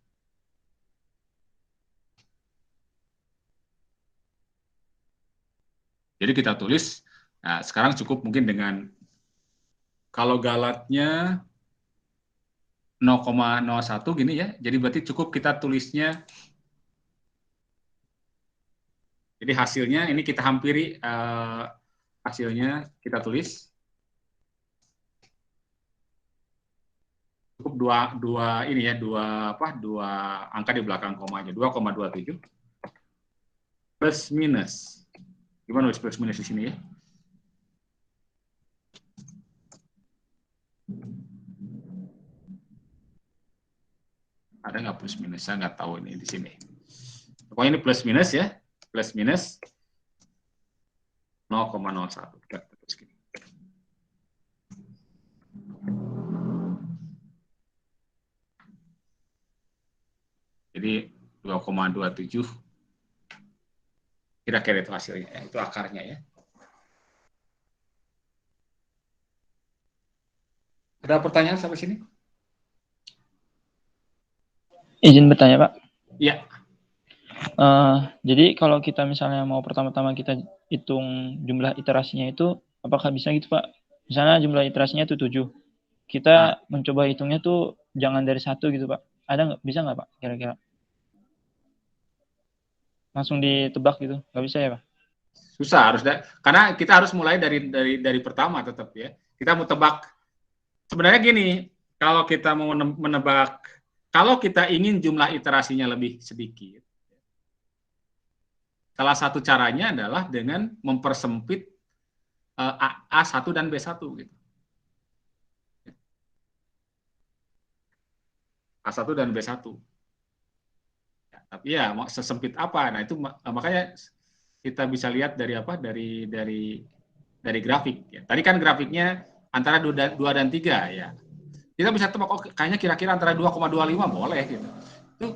Jadi kita tulis, nah sekarang cukup mungkin dengan kalau galatnya 0,01 gini ya, jadi berarti cukup kita tulisnya, jadi hasilnya ini kita hampiri, hasilnya kita tulis, cukup dua ini ya, dua angka di belakang koma aja, 2,27 plus minus. Gimana plus minus di sini ya? Ada nggak plus minus? Saya nggak tahu ini di sini. Pokoknya ini plus minus ya, plus minus 0,01. Kita terus gini. 2,27. Kira-kira itu hasilnya, itu akarnya ya. Ada pertanyaan sampai sini? Izin bertanya, Pak. Iya. Jadi kalau kita misalnya mau pertama-tama kita hitung jumlah iterasinya itu, apakah bisa gitu, Pak? Misalnya jumlah iterasinya itu 7. Kita mencoba hitungnya tuh jangan dari 1 gitu, Pak. Bisa nggak, Pak, kira-kira? Langsung ditebak gitu, nggak bisa ya, Pak? Susah karena kita harus mulai dari pertama tetap ya. Kita mau tebak. Sebenarnya gini, kalau kita mau menebak, kalau kita ingin jumlah iterasinya lebih sedikit, salah satu caranya adalah dengan mempersempit A1 dan B1 gitu. A1 dan B1. Ya, tapi ya mau sesempit apa? Nah, itu makanya kita bisa lihat dari apa? Dari grafik ya. Tadi kan grafiknya antara 2 dan 3 ya. Kita bisa tebak kayaknya kira-kira antara 2,25 boleh gitu. Itu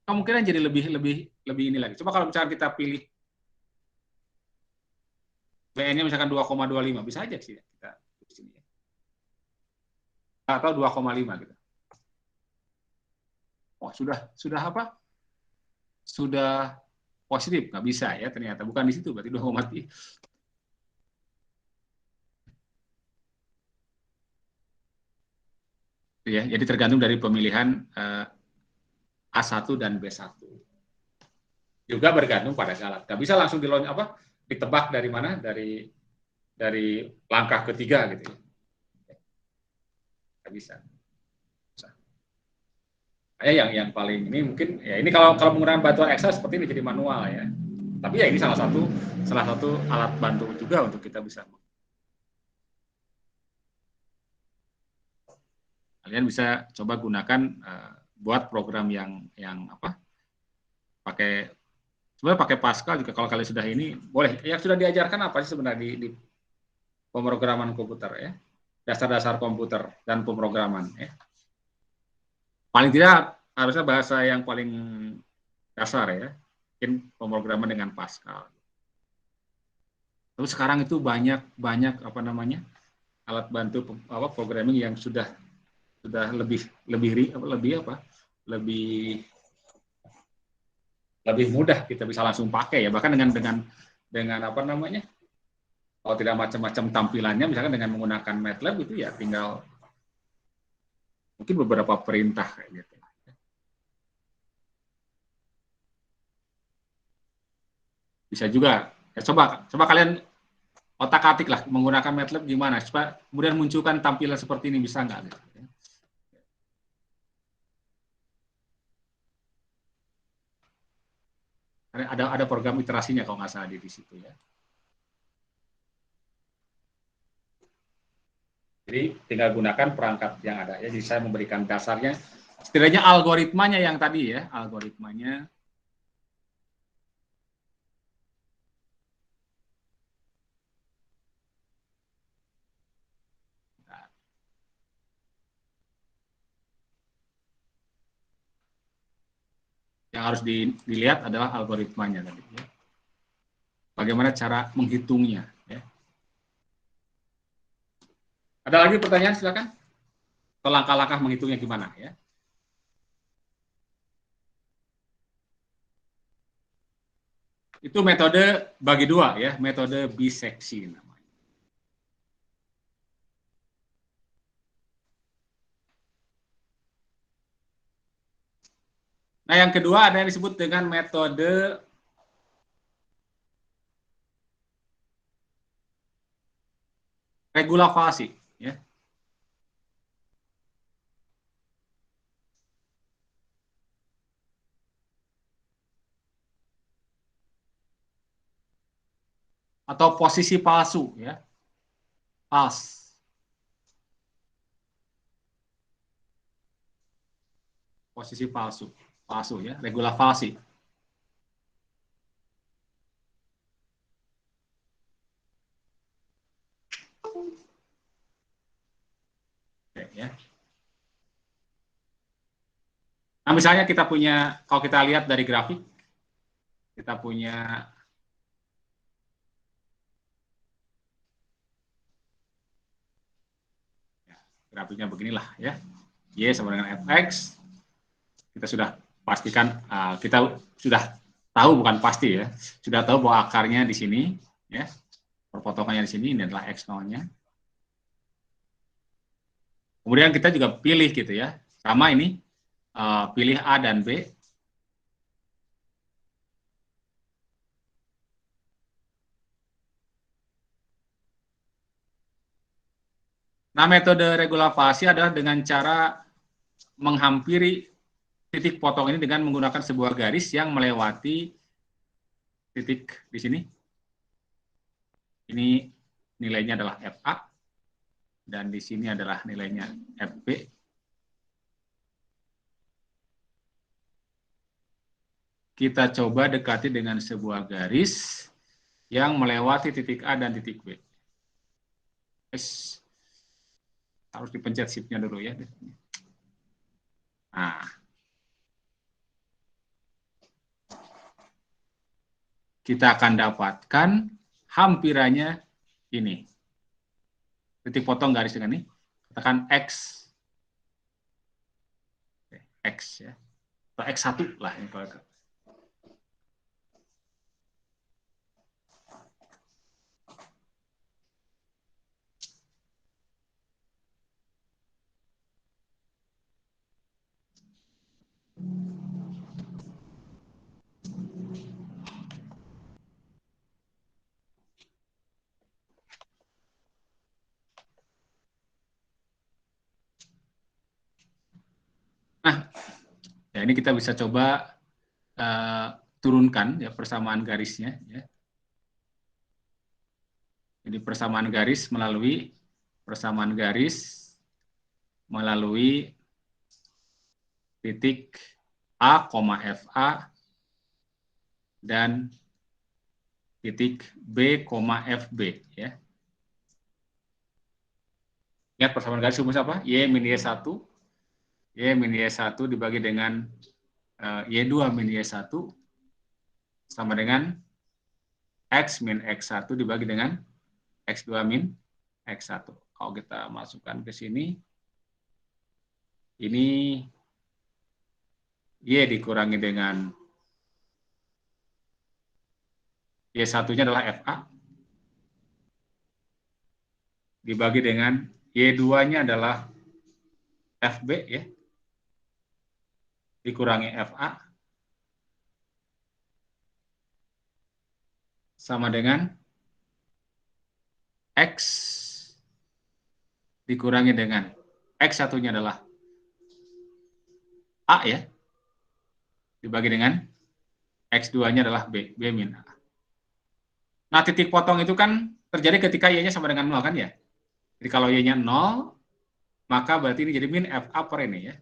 kemungkinan jadi lebih ini lagi. Coba kalau misalkan kita pilih BN-nya misalkan 2,25 bisa aja sih kita di sini ya. Atau 2,5 gitu. Oh, sudah apa? Sudah positif, nggak bisa ya ternyata. Bukan di situ, berarti 2,3. Ya, jadi tergantung dari pemilihan A1 dan B1. Juga bergantung pada syarat. Nggak bisa langsung ditebak dari mana? Dari langkah ketiga gitu ya. Nggak bisa. Yang paling ini mungkin ya ini kalau menggunakan bantuan Excel seperti ini jadi manual ya. Tapi ya ini salah satu alat bantu juga untuk kita bisa. Kalian bisa coba gunakan buat program yang apa? Sebenarnya pakai Pascal juga kalau kalian sudah ini boleh. Yang sudah diajarkan apa sih sebenarnya di pemrograman komputer ya? Dasar-dasar komputer dan pemrograman ya. Paling tidak harusnya bahasa yang paling dasar ya, mungkin pemrograman dengan Pascal. Terus sekarang itu banyak apa namanya alat bantu programming yang sudah lebih mudah kita bisa langsung pakai ya, bahkan dengan apa namanya, kalau tidak macam-macam tampilannya, misalkan dengan menggunakan MATLAB itu ya tinggal mungkin beberapa perintah kayak gitu. Bisa juga. Ya, coba kalian otak-atik lah menggunakan MATLAB gimana supaya kemudian munculkan tampilan seperti ini, bisa nggak? Gitu. Ada program iterasinya kalau nggak salah di situ ya. Jadi tinggal gunakan perangkat yang ada ya. Jadi saya memberikan dasarnya, setidaknya algoritmanya yang tadi ya, algoritmanya. Yang harus dilihat adalah algoritmanya tadi ya. Bagaimana cara menghitungnya ya. Ada lagi pertanyaan, silakan. Atau langkah-langkah menghitungnya gimana ya? Itu metode bagi dua ya, metode biseksi namanya. Nah, yang kedua ada yang disebut dengan metode regulavasi ya. Atau posisi palsu ya. Posisi palsu ya, regulavasi. Oke, ya. Nah, misalnya kita punya, kalau kita lihat dari grafik, kita punya grafiknya beginilah ya. Y sama dengan fx. Kita sudah pastikan, kita sudah tahu, bukan pasti ya, sudah tahu bahwa akarnya di sini ya. Perpotongannya di sini, ini adalah x0-nya. Kemudian kita juga pilih gitu ya. Sama ini, pilih A dan B. Nah, metode regulasi adalah dengan cara menghampiri titik potong ini dengan menggunakan sebuah garis yang melewati titik di sini. Ini nilainya adalah FA, dan di sini adalah nilainya FB. Kita coba dekati dengan sebuah garis yang melewati titik A dan titik B. Harus dipencet shift-nya dulu ya. Nah, kita akan dapatkan hampirannya ini. Titik potong garis dengan ini, katakan X. X ya. Atau X1 lah ini kalau. Nah, ya ini kita bisa coba turunkan ya persamaan garisnya. Ya. Jadi persamaan garis melalui titik A, FA dan titik B, FB ya. Ingat persamaan garis rumus apa? Y min Y1. Y min Y1 dibagi dengan Y2 min Y1 sama dengan X min X1 dibagi dengan X2 min X1. Kalau kita masukkan ke sini, ini Y dikurangi dengan Y1-nya adalah FA, dibagi dengan Y2-nya adalah FB ya, dikurangi FA, sama dengan X dikurangi dengan X1-nya adalah A ya, dibagi dengan X2-nya adalah B, B min A. Nah, titik potong itu kan terjadi ketika Y-nya sama dengan 0 kan ya. Jadi kalau Y-nya 0, maka berarti ini jadi min FA per ini ya.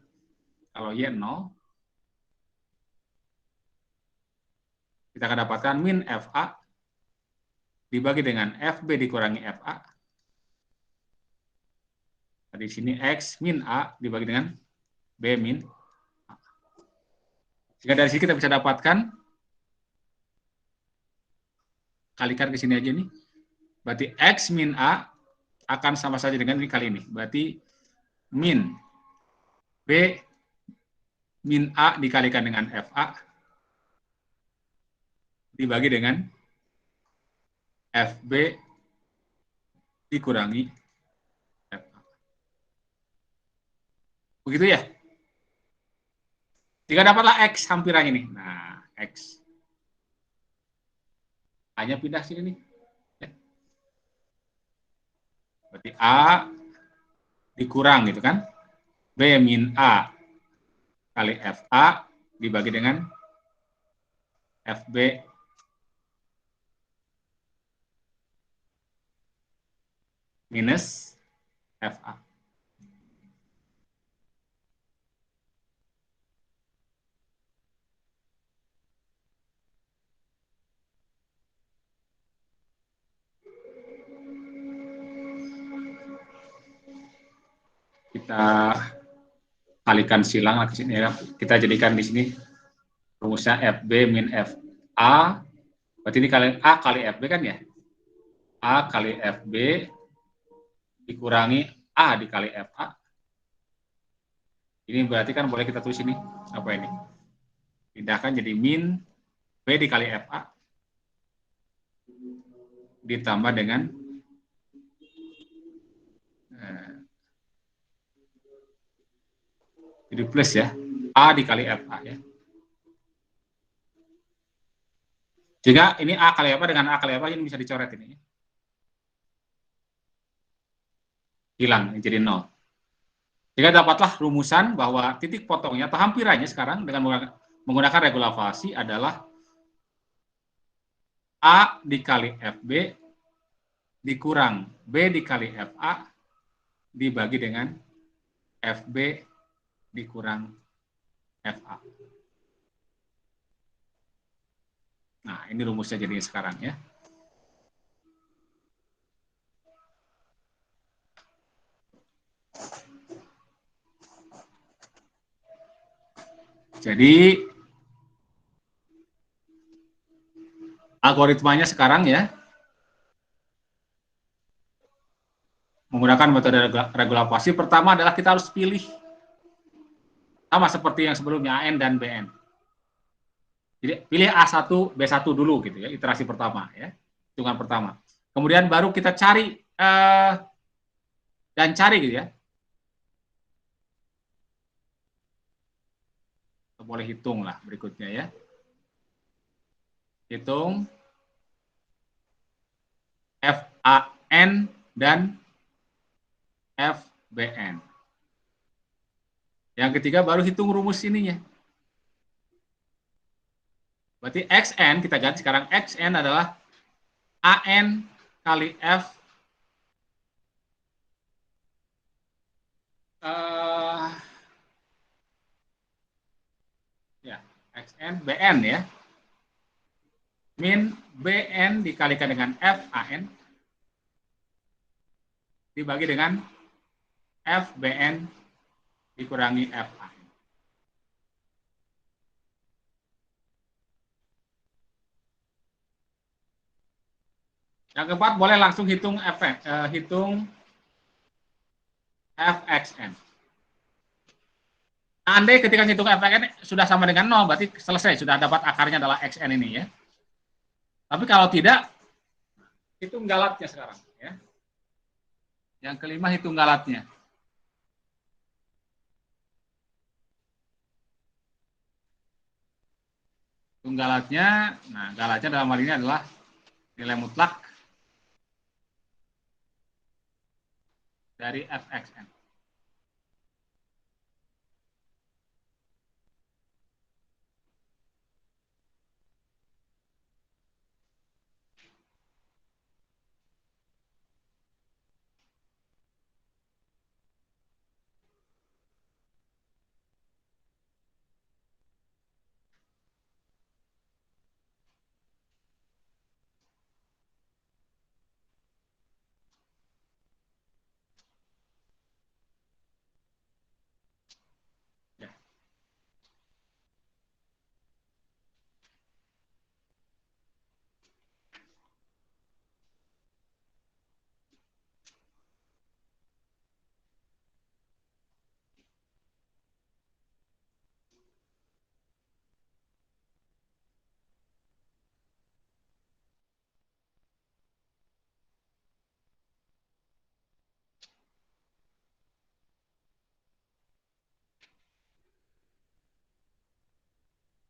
Kalau Y 0, kita akan dapatkan min FA dibagi dengan FB dikurangi FA. Di sini X min A dibagi dengan B min A. Jika dari sini kita bisa dapatkan, kalikan ke sini aja nih. Berarti X min A akan sama saja dengan ini kali ini. Berarti min B min A dikalikan dengan FA dibagi dengan FB dikurangi FA. Begitu ya? Jika dapatlah X hampirannya nih. Nah, X. A-nya pindah sini nih. Ya. Berarti A dikurang gitu kan. B min A kali FA dibagi dengan FB minus FA. Kita kalikan silang ke sini ya. Kita jadikan di sini rumusnya FB min FA. Berarti ini kali A kali FB kan ya? A kali FB dikurangi A dikali FA. Ini berarti kan boleh kita tulis ini. Apa ini? Pindahkan jadi min B dikali FA ditambah dengan jadi plus ya, A dikali FA ya. Sehingga ini A kali FA dengan A kali FA ini bisa dicoret ini. Hilang, jadi 0. Sehingga dapatlah rumusan bahwa titik potongnya atau hampirannya sekarang dengan menggunakan regulasi adalah A dikali FB dikurang B dikali FA dibagi dengan FB dikurang FA. Nah, ini rumusnya jadinya sekarang ya. Jadi algoritmanya sekarang ya menggunakan metode regulasi. Pertama adalah kita harus pilih sama seperti yang sebelumnya AN dan BN. Jadi pilih A1, B1 dulu gitu ya, iterasi pertama ya, hitungan pertama. Kemudian baru kita cari dan cari gitu ya. Kita boleh hitung lah berikutnya ya. Hitung FAN dan FBN. Yang ketiga baru hitung rumus ininya. Berarti XN kita ganti sekarang, XN adalah AN kali F ya XN BN ya, min BN dikalikan dengan FAN dibagi dengan FBN dikurangi FAN. Yang keempat boleh langsung hitung hitung FXN. Andai ketika hitung FXN sudah sama dengan 0, berarti selesai, sudah dapat akarnya adalah XN ini ya. Tapi kalau tidak, hitung galatnya sekarang ya. Yang kelima hitung galatnya. Hitung galatnya, nah galatnya dalam hal ini adalah nilai mutlak dari FXN.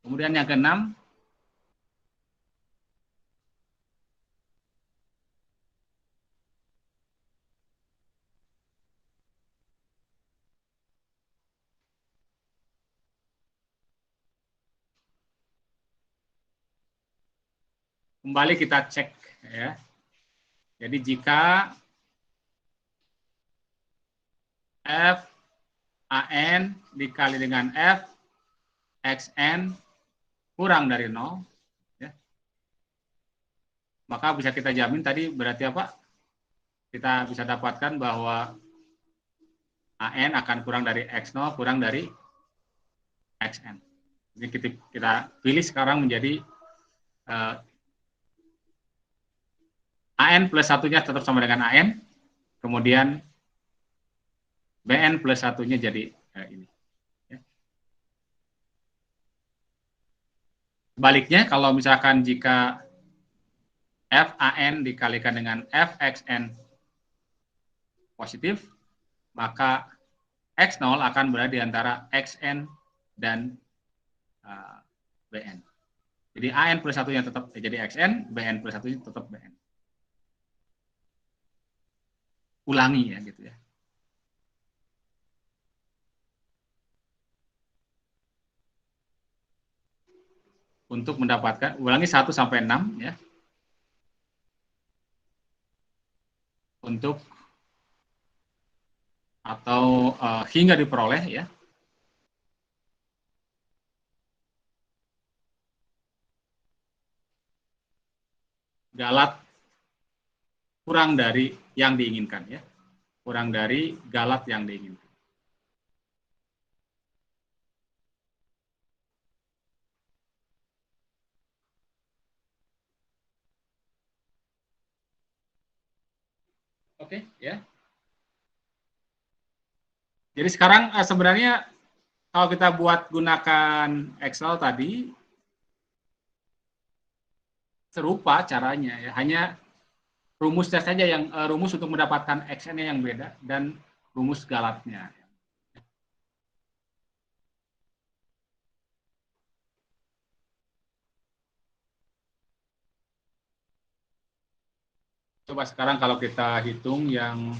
Kemudian yang keenam, kembali kita cek ya. Jadi jika F AN dikali dengan F XN kurang dari 0 ya, maka bisa kita jamin tadi berarti apa? Kita bisa dapatkan bahwa AN akan kurang dari X0 kurang dari XN. Jadi kita pilih sekarang menjadi AN plus satunya tetap sama dengan AN, kemudian BN plus satunya jadi ini. Ya. Baliknya, kalau misalkan jika FAN dikalikan dengan FXN positif, maka X0 akan berada di antara XN dan BN. Jadi AN plus satunya tetap jadi XN, BN plus satunya tetap BN. Ulangi ya gitu ya. Untuk mendapatkan, ulangi 1 sampai 6 ya. Untuk atau hingga diperoleh ya. Galat kurang dari yang diinginkan ya. Kurang dari galat yang diinginkan. Oke, ya. Jadi sekarang sebenarnya kalau kita buat gunakan Excel tadi serupa caranya ya, hanya rumusnya saja yang rumus untuk mendapatkan XN-nya yang beda dan rumus galatnya. Coba sekarang kalau kita hitung yang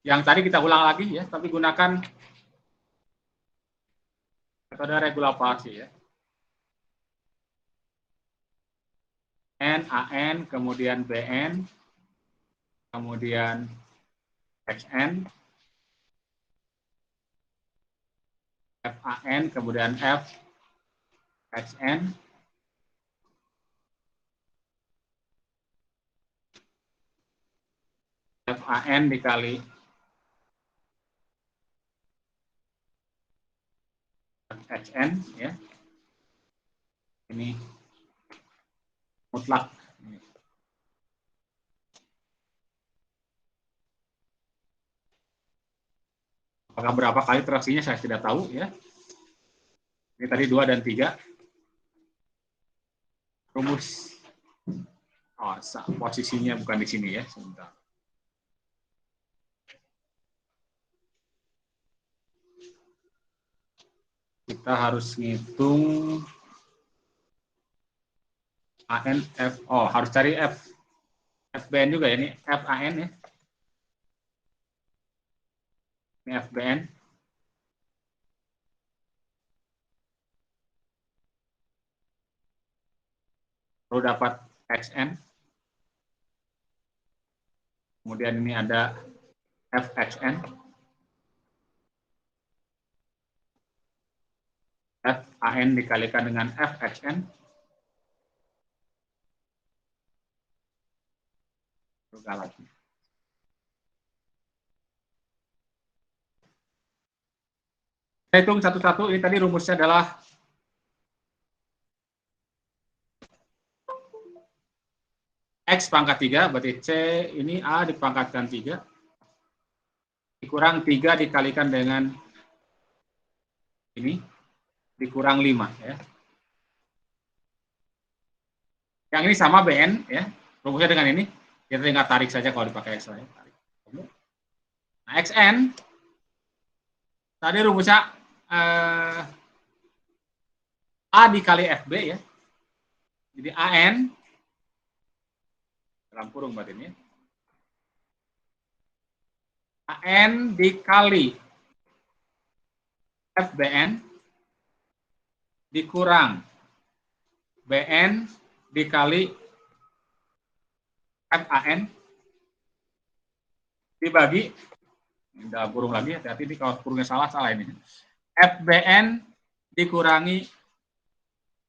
tadi kita ulang lagi ya, tapi gunakan metode regulasi ya. N, AN, kemudian BN, kemudian XN, FAN, kemudian FXN, FAN dikali FXN ya. Ini mutlak. Apakah berapa kali traksinya saya tidak tahu ya. Ini tadi 2 dan 3. Rumus. Oh, posisinya bukan di sini ya, sebentar. Kita harus ngitung AN, F, oh harus cari FBN juga ya, ini FAN ya. Ini FBN. Lalu dapat XN. Kemudian ini ada FXN. FAN dikalikan dengan FXN. Galatnya. Saya hitung satu-satu. Ini tadi rumusnya adalah X pangkat 3, berarti C ini A dipangkatkan 3. Dikurang 3 dikalikan dengan ini, dikurang 5 ya. Yang ini sama BN ya, rumusnya dengan ini, kita tinggal tarik saja kalau dipakai Excel ya. Nah, XN tadi rumusnya A dikali FB ya. Jadi AN dalam kurung berarti ini. AN dikali FBN dikurang BN dikali FAN dibagi, udah kurung lagi, hati-hati ini kalau kurungnya salah ini. FBN dikurangi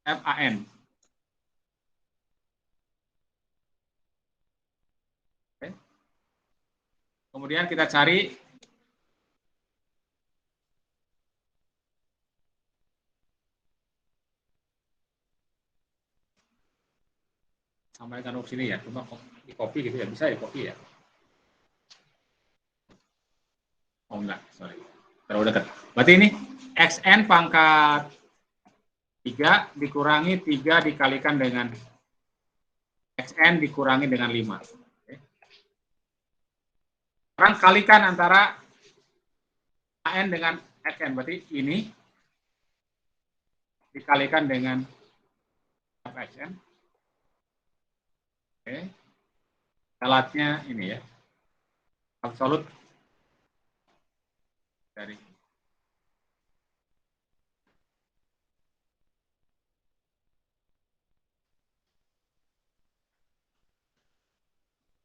FAN. Oke. Kemudian kita cari sama dengan rumus ini ya, coba di copy gitu ya, bisa ya copy ya. Oh enggak, sorry. Terlalu dekat. Berarti ini XN pangkat 3 dikurangi 3 dikalikan dengan XN dikurangi dengan 5. Oke. Sekarang kalikan antara AN dengan XN. Berarti ini dikalikan dengan FXN. Oke. Galatnya ini ya. Absolut dari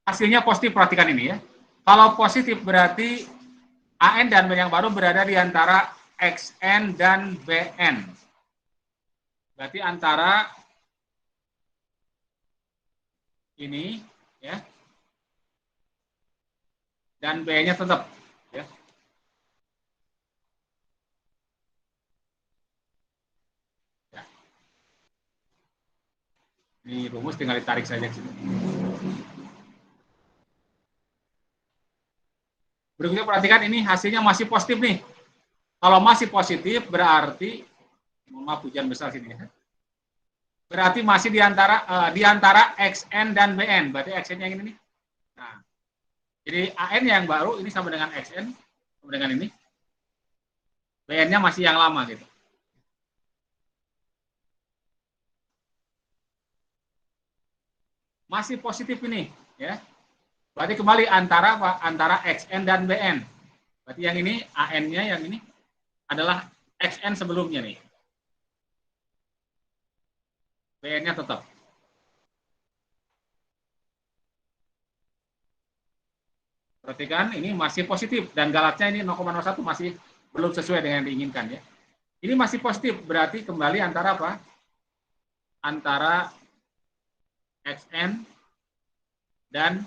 hasilnya positif, perhatikan ini ya. Kalau positif berarti AN dan B yang baru berada di antara XN dan BN. Berarti antara ini ya dan B-nya tetap ya. Ya. Ini rumus tinggal ditarik saja ke sini. Berikutnya perhatikan ini hasilnya masih positif nih. Kalau masih positif berarti, maaf hujan besar sini ya. Berarti masih di antara XN dan BN. Berarti XN yang ini nih. Nah, jadi AN yang baru ini sama dengan XN, sama dengan ini. BN-nya masih yang lama gitu. Masih positif ini, ya. Berarti kembali antara XN dan BN. Berarti yang ini AN-nya yang ini adalah XN sebelumnya nih. BN-nya tetap. Perhatikan ini masih positif dan galatnya ini 0,01 masih belum sesuai dengan yang diinginkan ya. Ini masih positif berarti kembali antara apa? Antara XN dan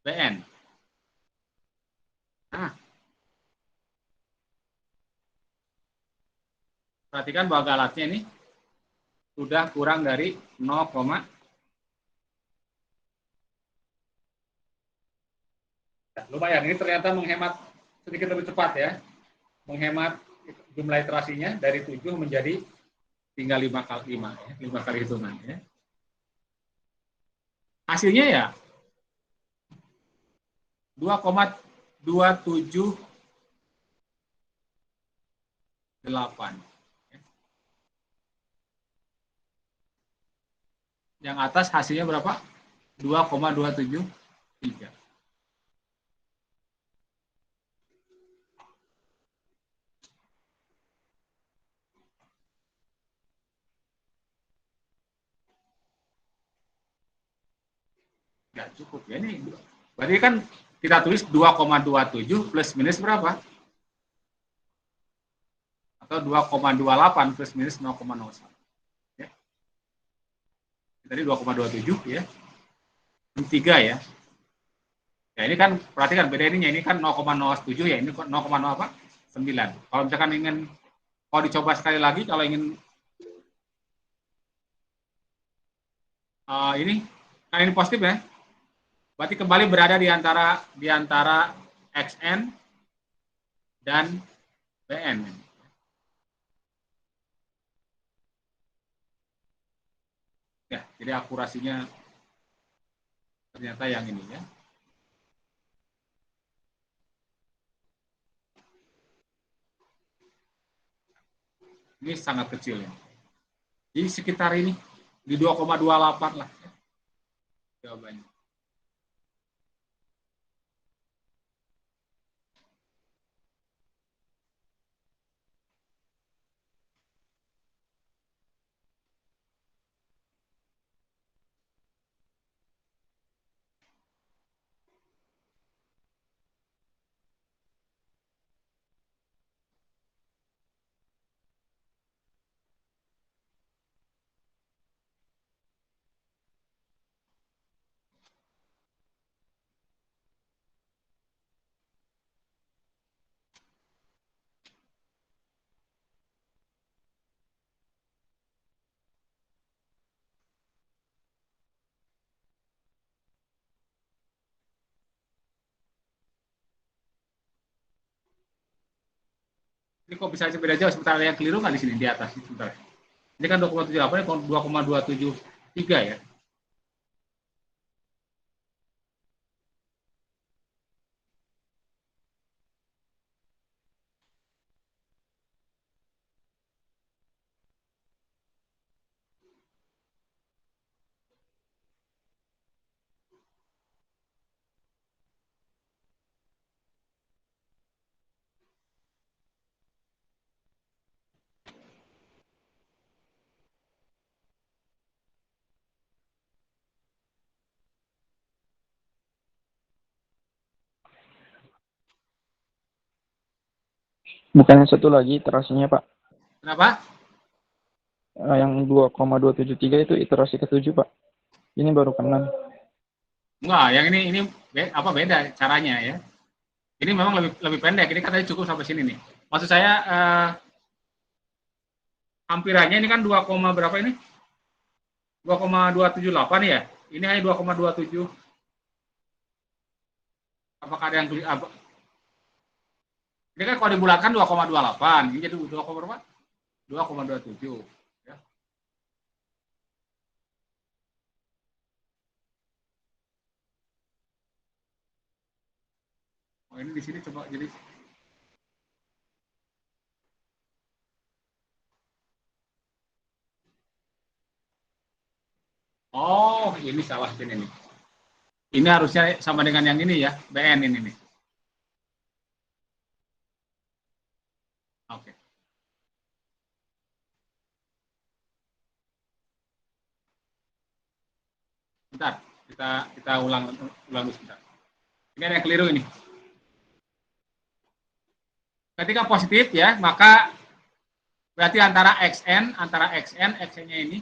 BN. Nah, perhatikan bahwa galatnya ini sudah kurang dari 0, lumayan. Ini ternyata menghemat sedikit lebih cepat ya. Menghemat jumlah iterasinya dari 7 menjadi tinggal 5 kali 5 ya, 5 kali hitungan ya. Hasilnya ya 2,278. Yang atas hasilnya berapa? 2,273. Nggak cukup ya ini. Berarti kan kita tulis 2,27 plus minus berapa? Atau 2,28 plus minus 0,01. Ya. Tadi 2,27 ya. 3 ya. Ya ini kan perhatikan beda ininya, ini kan 0,07 ya, ini 0,9. Kalau misalkan kalau dicoba sekali lagi, kalau ingin ini, kan ini positif ya, berarti kembali berada di antara XN dan BN. Ya, jadi akurasinya ternyata yang ini ya. Ini sangat kecil ya. Jadi sekitar ini di 2,28 lah ya, jawabannya. Ini kok bisa beda jauh, sebentar ada yang keliru nggak di sini, di atas? Sebentar. Ini kan 2,78, ini 2,273 ya. Bukan yang satu lagi iterasinya, Pak. Kenapa? Yang 2,273 itu iterasi ke-7, Pak. Ini baru ke-6. Enggak, yang ini apa beda caranya ya. Ini memang lebih pendek. Ini kan tadi cukup sampai sini nih. Maksud saya hampirannya ini kan 2, berapa ini? 2,278 ya. Ini hanya 2,27. Apakah ada yang apa? Ini kan kalau dibulatkan 2,28. Ini jadi 2, berapa? 2,27 ya. Oh, ini di sini coba jadi oh, ini salah sini nih. Ini harusnya sama dengan yang ini ya, BN ini nih. Oke. Bentar, kita ulang dulu sebentar. Ini ada yang keliru ini. Ketika positif ya, maka berarti antara XN-nya ini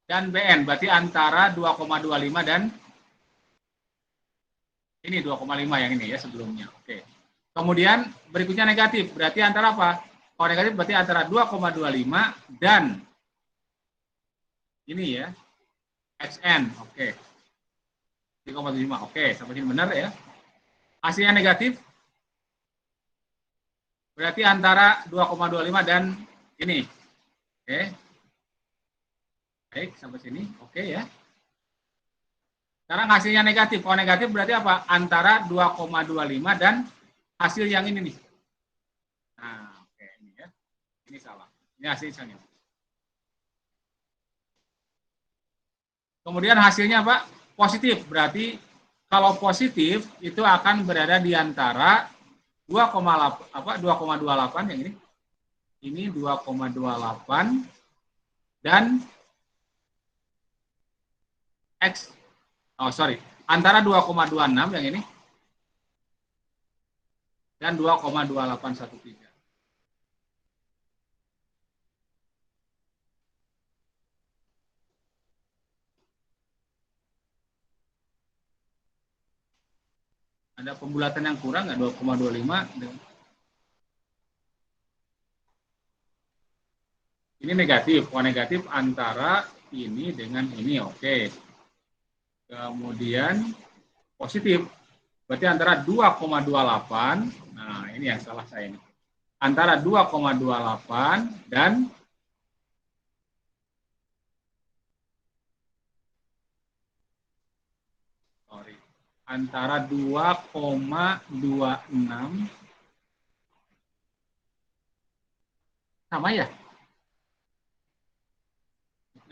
dan BN, berarti antara 2,25 dan ini 2,5 yang ini ya sebelumnya. Oke. Kemudian berikutnya negatif, berarti antara apa? Kalau negatif berarti antara 2,25 dan ini ya, XN. Oke. 3,75. Oke, sampai sini benar ya. Hasilnya negatif berarti antara 2,25 dan ini. Oke. Baik, sampai sini. Oke ya. Sekarang hasilnya negatif. Kalau negatif berarti apa? Antara 2,25 dan hasil yang ini nih. Nah, oke ini ya. Ini salah. Ini hasilnya. Kemudian hasilnya apa? Positif. Berarti kalau positif itu akan berada di antara 2,28 yang ini. Ini 2,28 dan X. Oh, sorry. Antara 2,26 yang ini dan 2,2813. Ada pembulatan yang kurang nggak? 2,25. Ini negatif. Kalau negatif antara ini dengan ini, oke. Kemudian positif. Berarti antara 2,28. Nah, ini yang salah saya ini. Antara 2,28 dan antara 2,26 sama ya?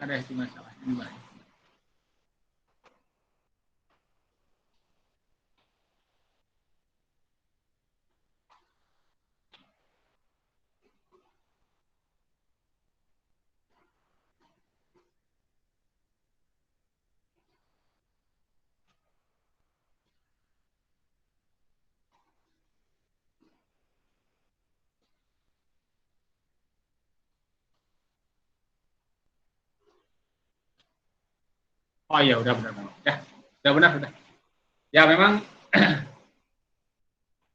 Ada hitungan salah. Ini baik. Oh iya, udah benar. Ya, udah benar, udah. Ya memang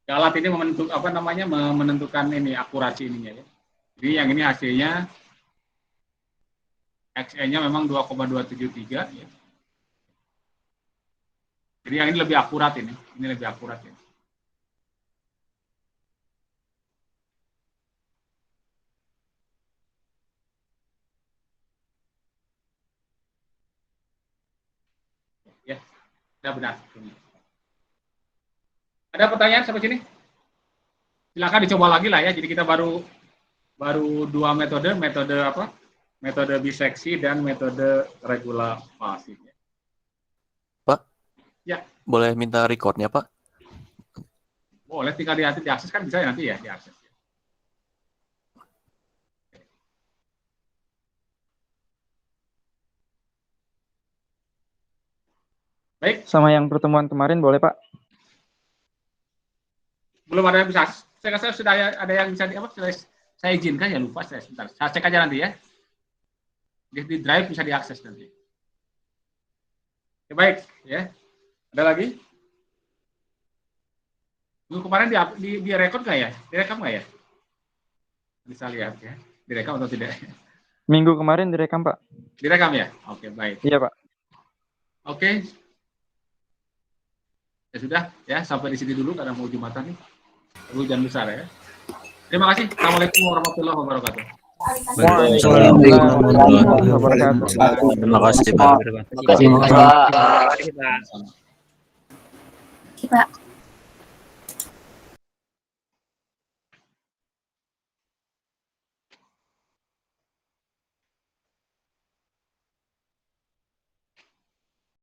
alat ini menentukan ini akurasi ininya ya. Jadi yang ini hasilnya XN-nya memang 2,273 ya. Jadi yang ini lebih akurat ini. Ini lebih akurat ya. Ya, sudah benar. Ada pertanyaan sampai sini? Silakan dicoba lagi lah ya. Jadi kita baru dua metode apa? Metode biseksi dan metode regulasi. Pak? Ya. Boleh minta recordnya, Pak? Boleh, tinggal diakses kan bisa ya nanti ya diakses. Baik. Sama yang pertemuan kemarin boleh Pak? Belum ada yang bisa. Saya rasa sudah ada yang bisa sudah saya izinkan ya, lupa saya sebentar. Saya cek aja nanti ya. Di drive bisa diakses nanti. Ya, baik ya. Ada lagi? Minggu kemarin di record nggak ya? Direkam nggak ya? Bisa lihat ya. Direkam atau tidak? Minggu kemarin direkam Pak. Direkam ya? Oke, baik. Iya Pak. Oke. Ya sudah ya, sampai di sini dulu karena mau Jumatan nih. Hujan besar ya. Terima kasih. Assalamualaikum warahmatullahi wabarakatuh. Waalaikumsalam warahmatullahi wabarakatuh. Terima kasih Pak. Terima kasih Pak. Pak.